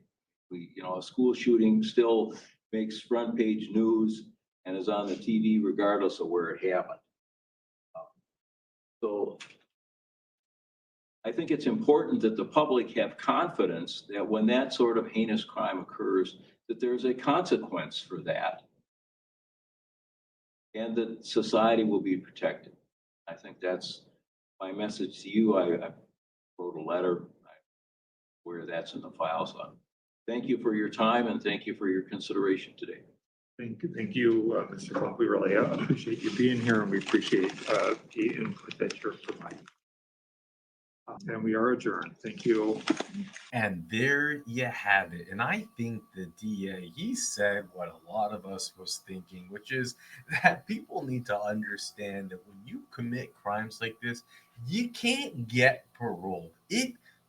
A school shooting still makes front page news and is on the TV regardless of where it happened. So I think it's important that the public have confidence that when that sort of heinous crime occurs, that there's a consequence for that and that society will be protected. I think that's my message to you. I wrote a letter where that's in the files. Thank you for your time and thank you for your consideration today. Thank you, Mr. Clark. We really appreciate you being here, and we appreciate the input that you're providing. And we are adjourned. Thank you. And there you have it. And I think the DA, he said what a lot of us was thinking, which is that people need to understand that when you commit crimes like this, you can't get parole.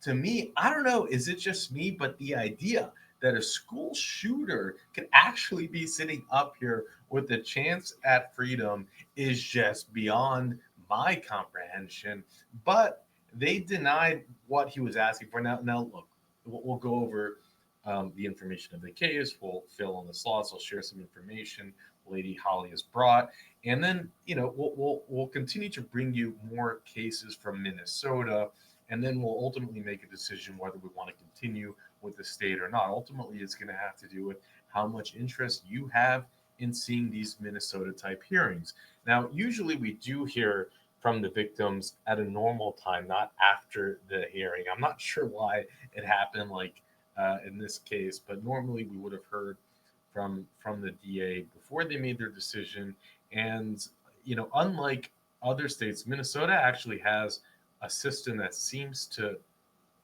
To me, I don't know, is it just me, but the idea that a school shooter could actually be sitting up here with a chance at freedom is just beyond my comprehension. But they denied what he was asking for. Now look, we'll go over the information of the case. We'll fill in the slots. I'll share some information Lady Holly has brought, and then we'll continue to bring you more cases from Minnesota, and then we'll ultimately make a decision whether we want to continue with the state or not. Ultimately, it's going to have to do with how much interest you have in seeing these Minnesota type hearings. Now, usually we do hear from the victims at a normal time, not after the hearing. I'm not sure why it happened in this case, but normally we would have heard from the DA before they made their decision. And, unlike other states, Minnesota actually has a system that seems to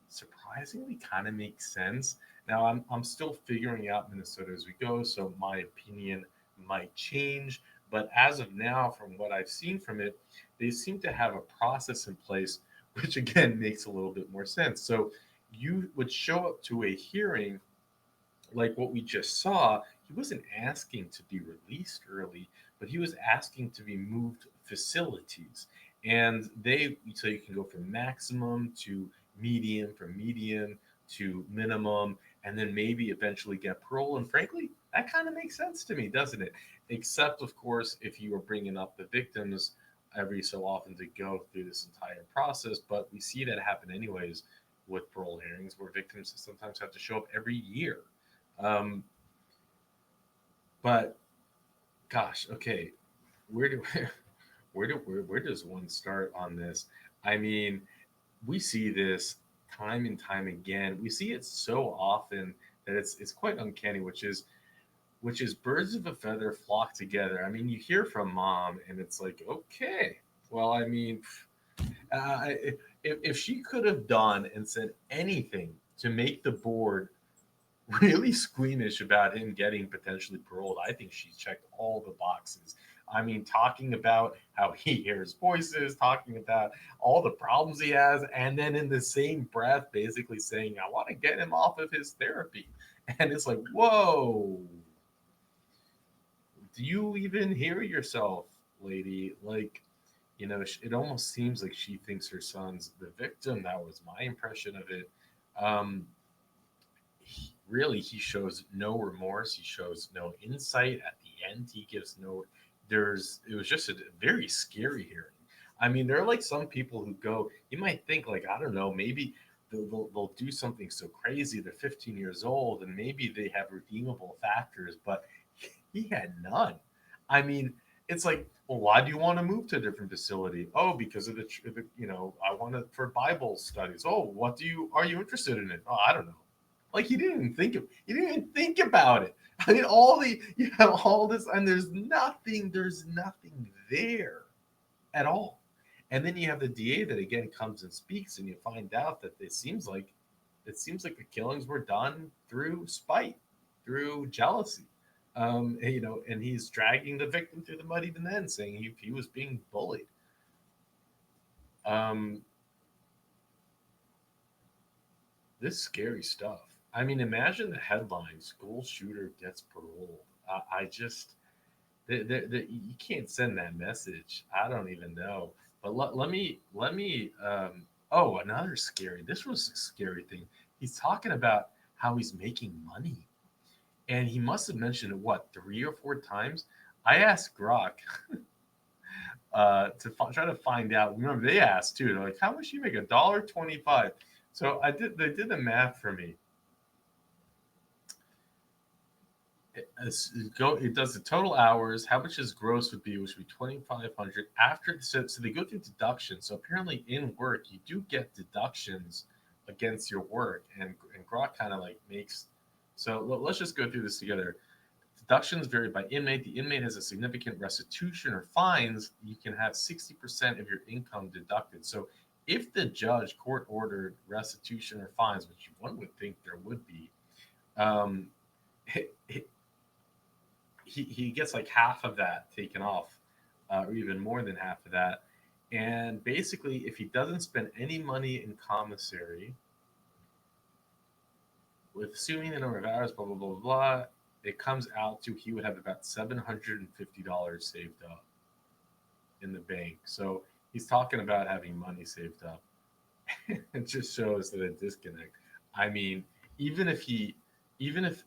surprisingly kind of make sense. Now, I'm still figuring out Minnesota as we go, so my opinion might change. But as of now, from what I've seen from it, they seem to have a process in place, which again makes a little bit more sense. So you would show up to a hearing like what we just saw. He wasn't asking to be released early, but he was asking to be moved facilities. And so you can go from maximum to medium, from medium to minimum, and then maybe eventually get parole. And frankly, that kind of makes sense to me, doesn't it? Except, of course, if you are bringing up the victims every so often to go through this entire process. But we see that happen anyways with parole hearings, where victims sometimes have to show up every year. Um, but gosh, okay, where do where does one start on this? I mean, we see this time and time again. We see it so often that it's quite uncanny, which is birds of a feather flock together. I mean, you hear from mom, and it's like, okay, well, I mean, uh, if she could have done and said anything to make the board really squeamish about him getting potentially paroled, I think she checked all the boxes. I mean, talking about how he hears voices, talking about all the problems he has, and then in the same breath, basically saying, I want to get him off of his therapy. And it's like, whoa, do you even hear yourself, lady? Like, it almost seems like she thinks her son's the victim. That was my impression of it. Um, really, he shows no remorse. He shows no insight at the end. He gives no. It was just a very scary hearing. I mean, there are like some people who go. You might think like, I don't know, maybe they'll do something so crazy. They're 15 years old, and maybe they have redeemable factors, but he had none. I mean, it's like, well, why do you want to move to a different facility? Oh, because of I want to for Bible studies. Oh, are you interested in it? Oh, I don't know. Like he didn't even think about it. I mean, you have all this, and there's nothing there at all. And then you have the DA that again comes and speaks, and you find out that it seems like the killings were done through spite, through jealousy. And he's dragging the victim through the mud even then, saying he was being bullied. Um, this scary stuff. I mean, imagine the headline: "School shooter gets paroled." I just, you can't send that message. I don't even know. But let me. Oh, another scary. This was a scary thing. He's talking about how he's making money, and he must have mentioned it what 3 or 4 times. I asked Grok try to find out. Remember, they asked too. They're like, "How much do you make? $1.25." So They did the math for me. It does the total hours. How much his gross would be, which would be 2,500 after. So they go through deductions. So apparently, in work, you do get deductions against your work, and Grok kind of like makes. So let's just go through this together. Deductions vary by inmate. The inmate has a significant restitution or fines. You can have 60% of your income deducted. So if the court ordered restitution or fines, which one would think there would be, um, he gets like half of that taken off, or even more than half of that. And basically, if he doesn't spend any money in commissary, with assuming the number of hours, blah blah blah blah, it comes out to he would have about $750 saved up in the bank. So he's talking about having money saved up. It just shows that a disconnect. I mean, even if he, even if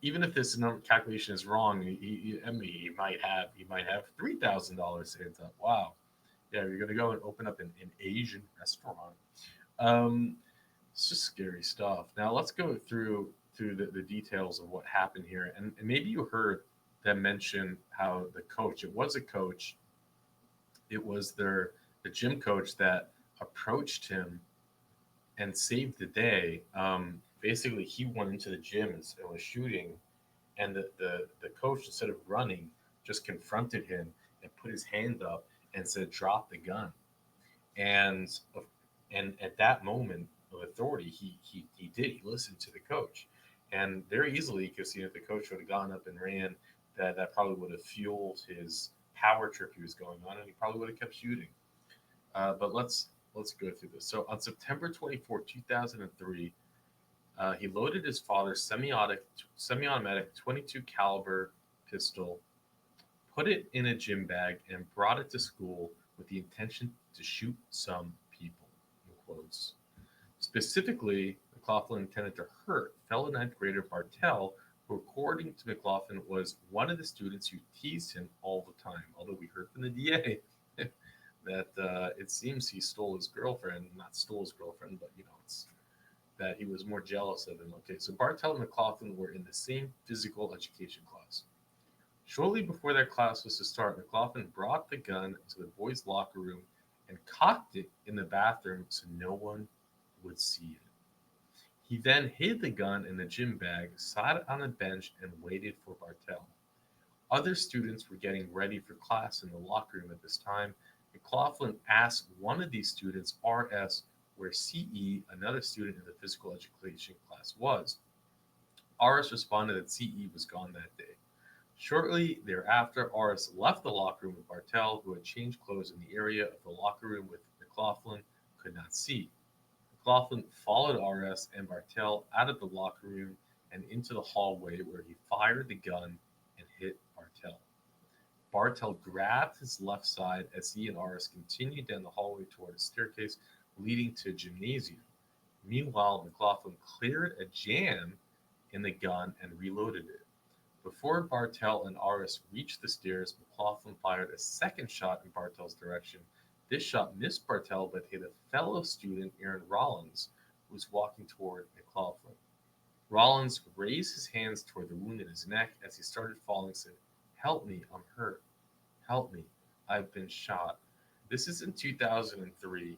even if this number calculation is wrong, I mean, he might have $3,000 saved up. Wow, yeah, you're gonna go and open up an Asian restaurant. Um, it's just scary stuff. Now let's go through the details of what happened here, and maybe you heard them mention how the coach. It was a coach. It was the gym coach that approached him and saved the day. Basically, he went into the gym and was shooting, and the coach, instead of running, just confronted him and put his hand up and said, "Drop the gun." And and at that moment of authority, he did. He listened to the coach, and very easily, because if the coach would have gone up and ran, that probably would have fueled his power trip he was going on, and he probably would have kept shooting. But let's go through this. So on September 24, 2003, he loaded his father's semi-automatic 22 caliber pistol, put it in a gym bag, and brought it to school with the intention to shoot some people, in quotes. Specifically, McLaughlin intended to hurt fellow ninth grader Bartell, who, according to McLaughlin, was one of the students who teased him all the time. Although we heard from the DA that it seems he stole his girlfriend, not stole his girlfriend, but it's that he was more jealous of him. Okay, so Bartell and McLaughlin were in the same physical education class. Shortly before that class was to start, McLaughlin brought the gun to the boys' locker room and cocked it in the bathroom so no one would see it. He then hid the gun in the gym bag, sat on a bench, and waited for Bartell. Other students were getting ready for class in the locker room at this time. McLaughlin asked one of these students, RS, where CE, another student in the physical education class, was. RS responded that CE was gone that day. Shortly thereafter, RS left the locker room with Bartell, who had changed clothes in the area of the locker room with McLaughlin could not see. McLaughlin followed RS and Bartell out of the locker room and into the hallway, where he fired the gun and hit Bartell. Bartell grabbed his left side as he and RS continued down the hallway toward a staircase leading to a gymnasium. Meanwhile, McLaughlin cleared a jam in the gun and reloaded it. Before Bartell and RS reached the stairs, McLaughlin fired a second shot in Bartell's direction. This shot missed Bartell but hit a fellow student, Aaron Rollins, who was walking toward McLaughlin. Rollins raised his hands toward the wound in his neck as he started falling and said, "Help me, I'm hurt. Help me, I've been shot." This is in 2003.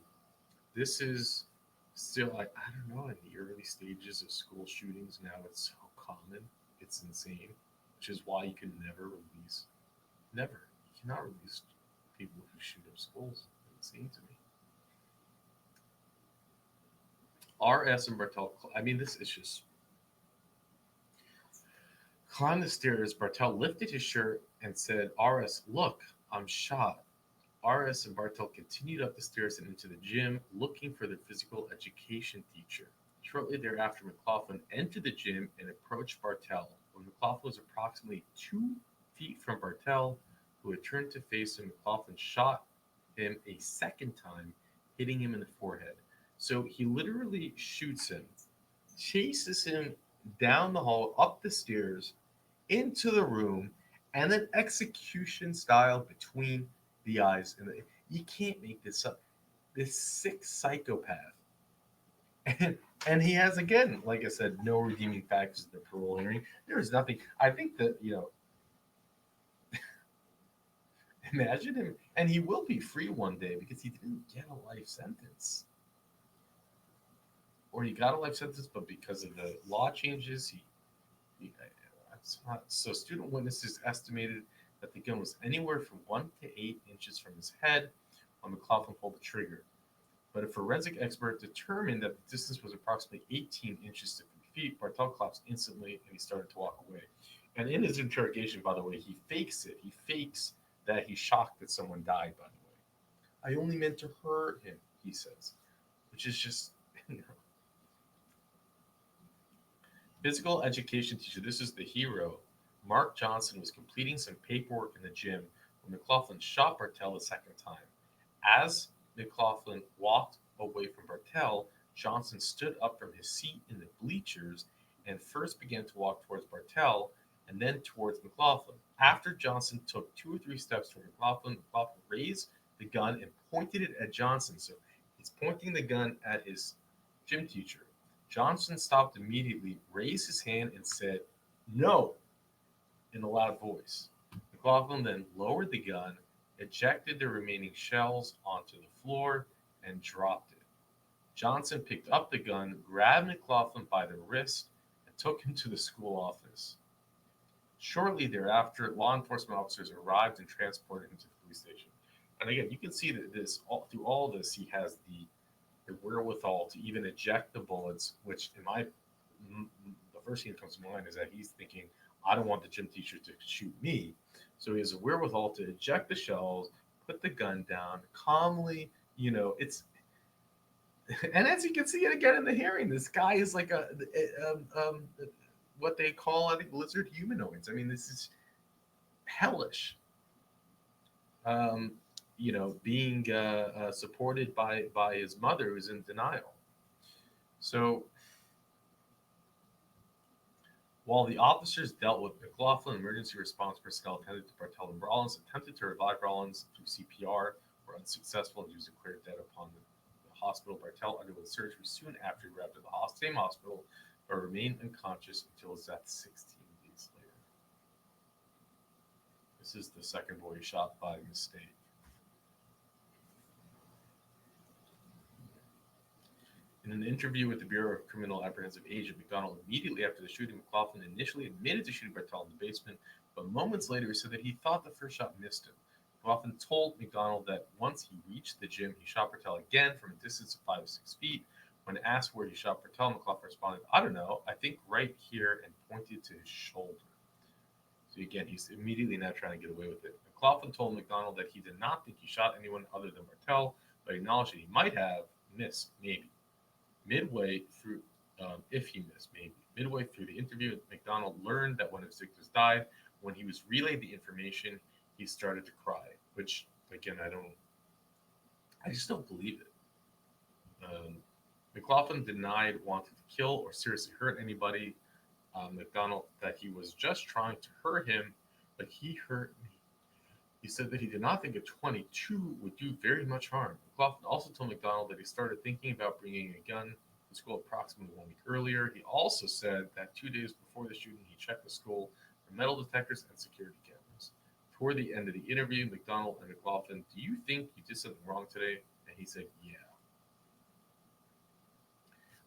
This is still, I don't know, in the early stages of school shootings. Now it's so common. It's insane, which is why you can never release, never, you cannot release people who shoot up schools. It's insane to me. RS and Bartell, this is just, climbed the stairs. Bartell lifted his shirt and said, "RS, look, I'm shot." RS and Bartell continued up the stairs and into the gym, looking for their physical education teacher. Shortly thereafter, McLaughlin entered the gym and approached Bartell. When McLaughlin was approximately 2 feet from Bartell, who had turned to face him, McLaughlin shot him a second time, hitting him in the forehead. So he literally shoots him, chases him down the hall, up the stairs, into the room, and then execution style between the eyes. You can't make this up. This sick psychopath. And he has, again, like I said, no redeeming factors in the parole hearing. There is nothing. I think that, imagine him, and he will be free one day because he didn't get a life sentence. Or he got a life sentence, but because of the law changes, that's not. So student witnesses estimated that the gun was anywhere from 1 to 8 inches from his head when McLaughlin pulled the trigger. But a forensic expert determined that the distance was approximately 18 inches to 3 feet. Bartell collapsed instantly and he started to walk away. And in his interrogation, by the way, he fakes it. He fakes that he's shocked that someone died, by the way. "I only meant to hurt him," he says, which is just, Physical education teacher, this is the hero. Mark Johnson was completing some paperwork in the gym when McLaughlin shot Bartell a second time. As McLaughlin walked away from Bartell, Johnson stood up from his seat in the bleachers and first began to walk towards Bartell and then towards McLaughlin. After Johnson took 2 or 3 steps toward McLaughlin raised the gun and pointed it at Johnson. So he's pointing the gun at his gym teacher. Johnson stopped immediately, raised his hand, and said, "No," in a loud voice. McLaughlin then lowered the gun, ejected the remaining shells onto the floor, and dropped it. Johnson picked up the gun, grabbed McLaughlin by the wrist, and took him to the school office. Shortly thereafter, law enforcement officers arrived and transported him to the police station. And again, you can see that through all this, he has the wherewithal to even eject the bullets, which the first thing that comes to mind is that he's thinking, "I don't want the gym teacher to shoot me." So he has a wherewithal to eject the shells, put the gun down calmly, it's, and as you can see it again in the hearing, this guy is like what they call, I think, lizard humanoids. This is hellish. being supported by his mother, who's in denial. So while the officers dealt with McLaughlin, emergency response personnel attended to Bartell and Rollins, attempted to revive Rollins through CPR, were unsuccessful, and he was declared dead upon the hospital. Bartell underwent surgery soon after he arrived at the same hospital, but remained unconscious until his death 16 days later. This is the second boy shot by mistake. In an interview with the Bureau of Criminal Apprehensive Agent McDonald, immediately after the shooting, McLaughlin initially admitted to shooting Bartell in the basement, but moments later he said that he thought the first shot missed him. McLaughlin told McDonald that once he reached the gym, he shot Bartell again from a distance of 5 to 6 feet. When asked where he shot Bartell, McLaughlin responded, "I don't know, I think right here," and pointed to his shoulder. So again, he's immediately now trying to get away with it. McLaughlin told McDonald that he did not think he shot anyone other than Bartell, but acknowledged that he might have missed, maybe. Midway through, if he missed, maybe. Midway through the interview, McDonald learned that one of his victims died. When he was relayed the information, he started to cry, which, again, I just don't believe it. McLaughlin denied wanting to kill or seriously hurt anybody. McDonald that he was just trying to hurt him, but he hurt me. He said that he did not think a 22 would do very much harm. McLaughlin also told McDonald that he started thinking about bringing a gun to school approximately 1 week earlier. He also said that 2 days before the shooting, he checked the school for metal detectors and security cameras. Toward the end of the interview, McDonald and McLaughlin, "Do you think you did something wrong today?" And he said, "Yeah."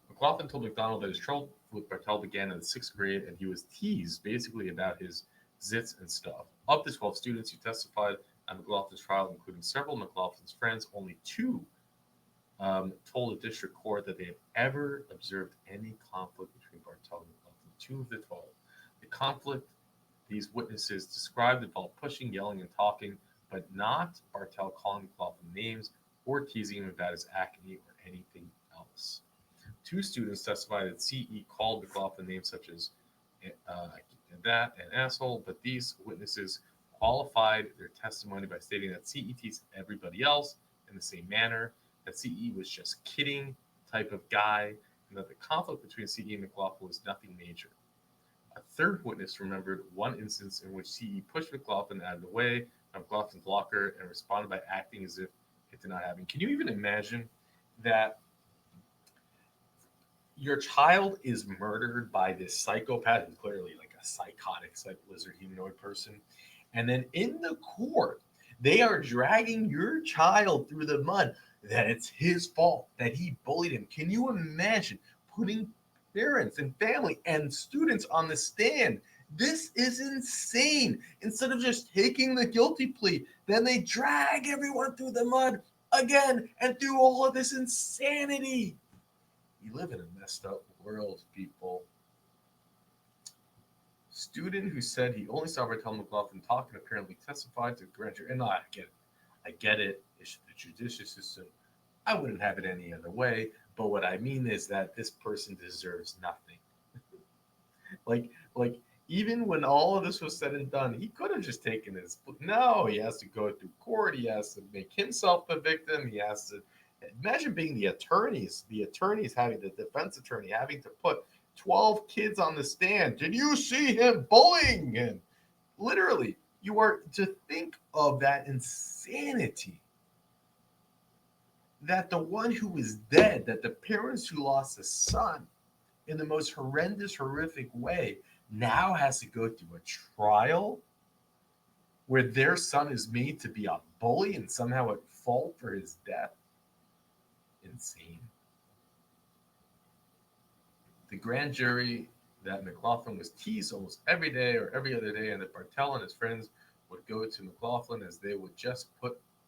McLaughlin told McDonald that his trouble with Bartell began in the 6th grade, and he was teased basically about his zits and stuff. Of the 12 students who testified at McLaughlin's trial, including several of McLaughlin's friends, only 2 told the district court that they had ever observed any conflict between Bartell and McLaughlin. 2 of the 12. The conflict these witnesses described involved pushing, yelling, and talking, but not Bartell calling McLaughlin names or teasing him about his acne or anything else. 2 students testified that CE called McLaughlin names such as that and asshole, but these witnesses qualified their testimony by stating that CE teased everybody else in the same manner, that CE was just kidding type of guy, and that the conflict between CE and McLaughlin was nothing major. A 3rd witness remembered one instance in which CE pushed McLaughlin out of the way of McLaughlin's locker and responded by acting as if it did not happen. Can you even imagine that your child is murdered by this psychopath who's clearly like a psychotic lizard humanoid person, and then in the court they are dragging your child through the mud, that it's his fault, that he bullied him? Can you imagine putting parents and family and students on the stand? This is insane. Instead of just taking the guilty plea, then they drag everyone through the mud again and do all of this insanity. We live in a messed up world, people. Student who said he only saw Bartell McLaughlin talking apparently testified to the grand jury. And I get it. It's the judicial system. I wouldn't have it any other way. But what I mean is that this person deserves nothing. like even when all of this was said and done, he could have just taken his. No, he has to go through court. He has to make himself the victim. He has to. Imagine being the attorneys having the defense attorney having to put 12 kids on the stand. Did you see him bullying him? Literally, you are to think of that insanity. That the one who is dead, that the parents who lost a son in the most horrendous, horrific way now has to go through a trial where their son is made to be a bully and somehow at fault for his death. Insane. The grand jury that McLaughlin was teased almost every day or every other day, and that Bartell and his friends would go to McLaughlin as they would just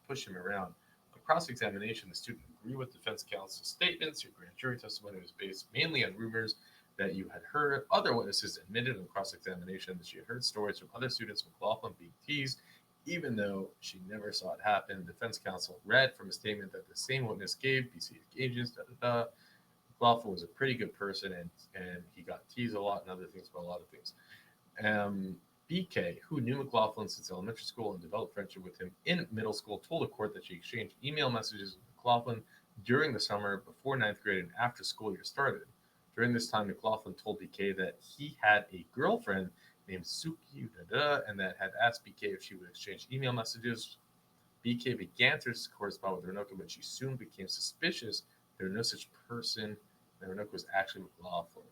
push him around. On cross-examination, the student agreed with defense counsel's statements. Your grand jury testimony was based mainly on rumors that you had heard. Other witnesses admitted on cross-examination that she had heard stories from other students of McLaughlin being teased, even though she never saw it happen. Defense counsel read from a statement that the same witness gave BC agents, McLaughlin was a pretty good person, and he got teased a lot and other things about a lot of things. BK, who knew McLaughlin since elementary school and developed friendship with him in middle school, told the court that she exchanged email messages with McLaughlin during the summer before ninth grade and after school year started. During this time, McLaughlin told BK that he had a girlfriend named Sh00ter and that had asked BK if she would exchange email messages. BK began to correspond with Roanoke, but she soon became suspicious there was no such person, and Roanoke was actually McLaughlin.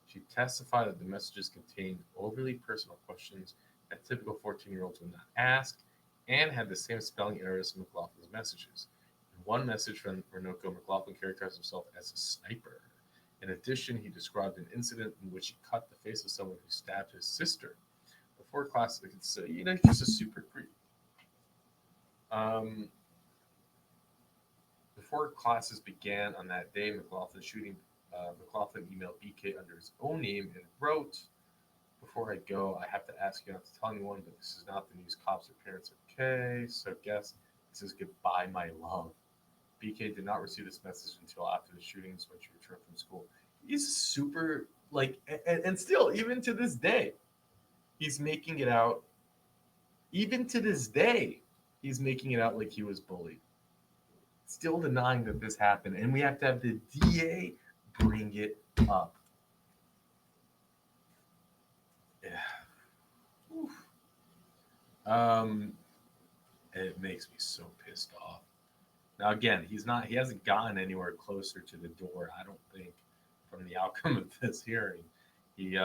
She testified that the messages contained overly personal questions that typical 14-year-olds would not ask and had the same spelling errors as McLaughlin's messages. In one message from Roanoke, McLaughlin characterized himself as a sniper. In addition, he described an incident in which he cut the face of someone who stabbed his sister. Before class, it's just a super creep. Before classes began on that day, McLaughlin emailed BK under his own name and wrote, "Before I go, I have to ask you not to tell anyone, but this is not the news. Cops or parents, okay? So guess this is goodbye, my love." BK did not receive this message until after the shootings when she returned from school. He's super, and still, even to this day, he's making it out. Even to this day, he's making it out like he was bullied. Still denying that this happened, and we have to have the DA bring it up. Yeah. It makes me so pissed off. Now again, he hasn't gotten anywhere closer to the door, I don't think, from the outcome of this hearing. He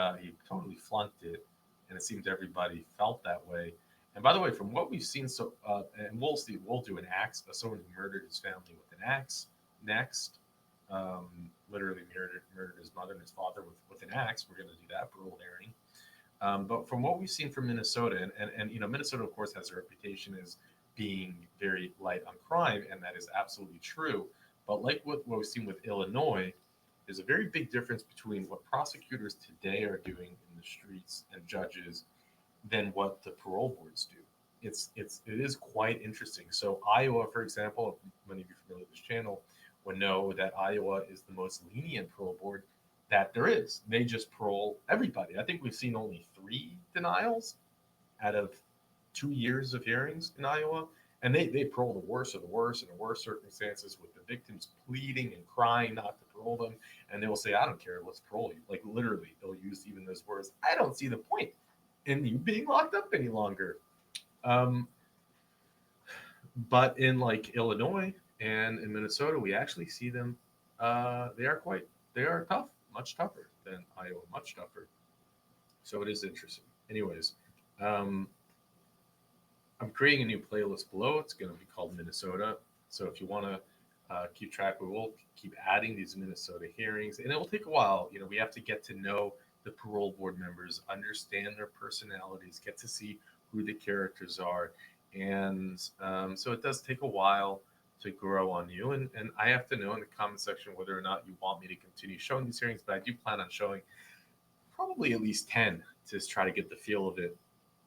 totally flunked it, and it seems everybody felt that way. And by the way, from what we've seen, and we'll do an axe, someone who murdered his family with an axe next, literally murdered his mother and his father with an axe. We're going to do that parole hearing. But from what we've seen from Minnesota, and Minnesota, of course, has a reputation as being very light on crime, and that is absolutely true. But like what we've seen with Illinois, there's a very big difference between what prosecutors today are doing in the streets and judges than what the parole boards do. It is quite interesting. So Iowa, for example, many of you familiar with this channel would know that Iowa is the most lenient parole board that there is. They just parole everybody. I think we've seen only 3 denials out of 2 years of hearings in Iowa. And they parole the worst of the worst in the worst circumstances, with the victims pleading and crying not to parole them. And they will say, "I don't care, let's parole you." Like literally, they'll use even those words. I don't see the point in you being locked up any longer. But in like Illinois and in Minnesota, we actually see them. They are tough, much tougher than Iowa, much tougher. So it is interesting. Anyways, I'm creating a new playlist below. It's going to be called Minnesota. So if you want to keep track, we will keep adding these Minnesota hearings, and it will take a while. We have to get to know the parole board members, understand their personalities, get to see who the characters are. And so it does take a while to grow on you. And I have to know in the comment section whether or not you want me to continue showing these hearings, but I do plan on showing probably at least 10 to try to get the feel of it.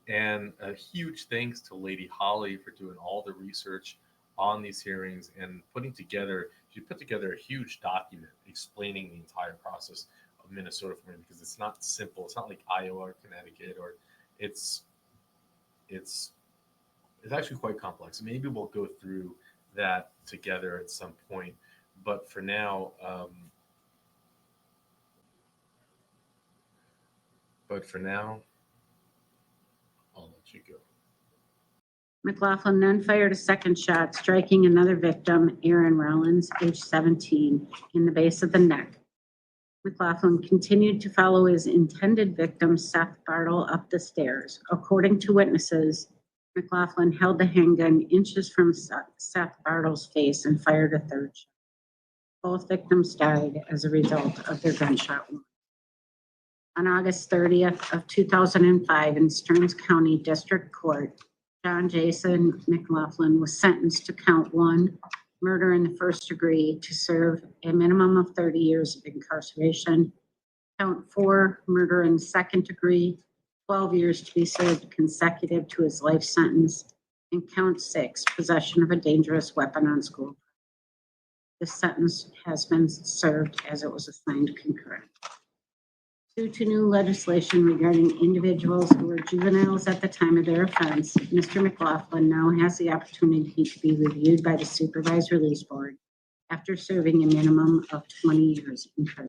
And a huge thanks to Lady Holly for doing all the research on these hearings and she put together a huge document explaining the entire process of Minnesota for me, because it's not simple. It's not like Iowa or Connecticut, or it's actually quite complex. Maybe we'll go through that together at some point. But for now, I'll let you go. McLaughlin then fired a second shot, striking another victim, Aaron Rollins, age 17, in the base of the neck. McLaughlin continued to follow his intended victim, Seth Bartle, up the stairs. According to witnesses, McLaughlin held the handgun inches from Seth Bartle's face and fired a third shot. Both victims died as a result of their gunshot wounds. On August 30th of 2005 in Stearns County District Court, John Jason McLaughlin was sentenced to count 1, murder in the first degree, to serve a minimum of 30 years of incarceration. Count 4, murder in the second degree, 12 years to be served consecutive to his life sentence. And count 6, possession of a dangerous weapon on school. This sentence has been served as it was assigned concurrent. Due to new legislation regarding individuals who were juveniles at the time of their offense, Mr. McLaughlin now has the opportunity to be reviewed by the Supervised Release Board after serving a minimum of 20 years in prison.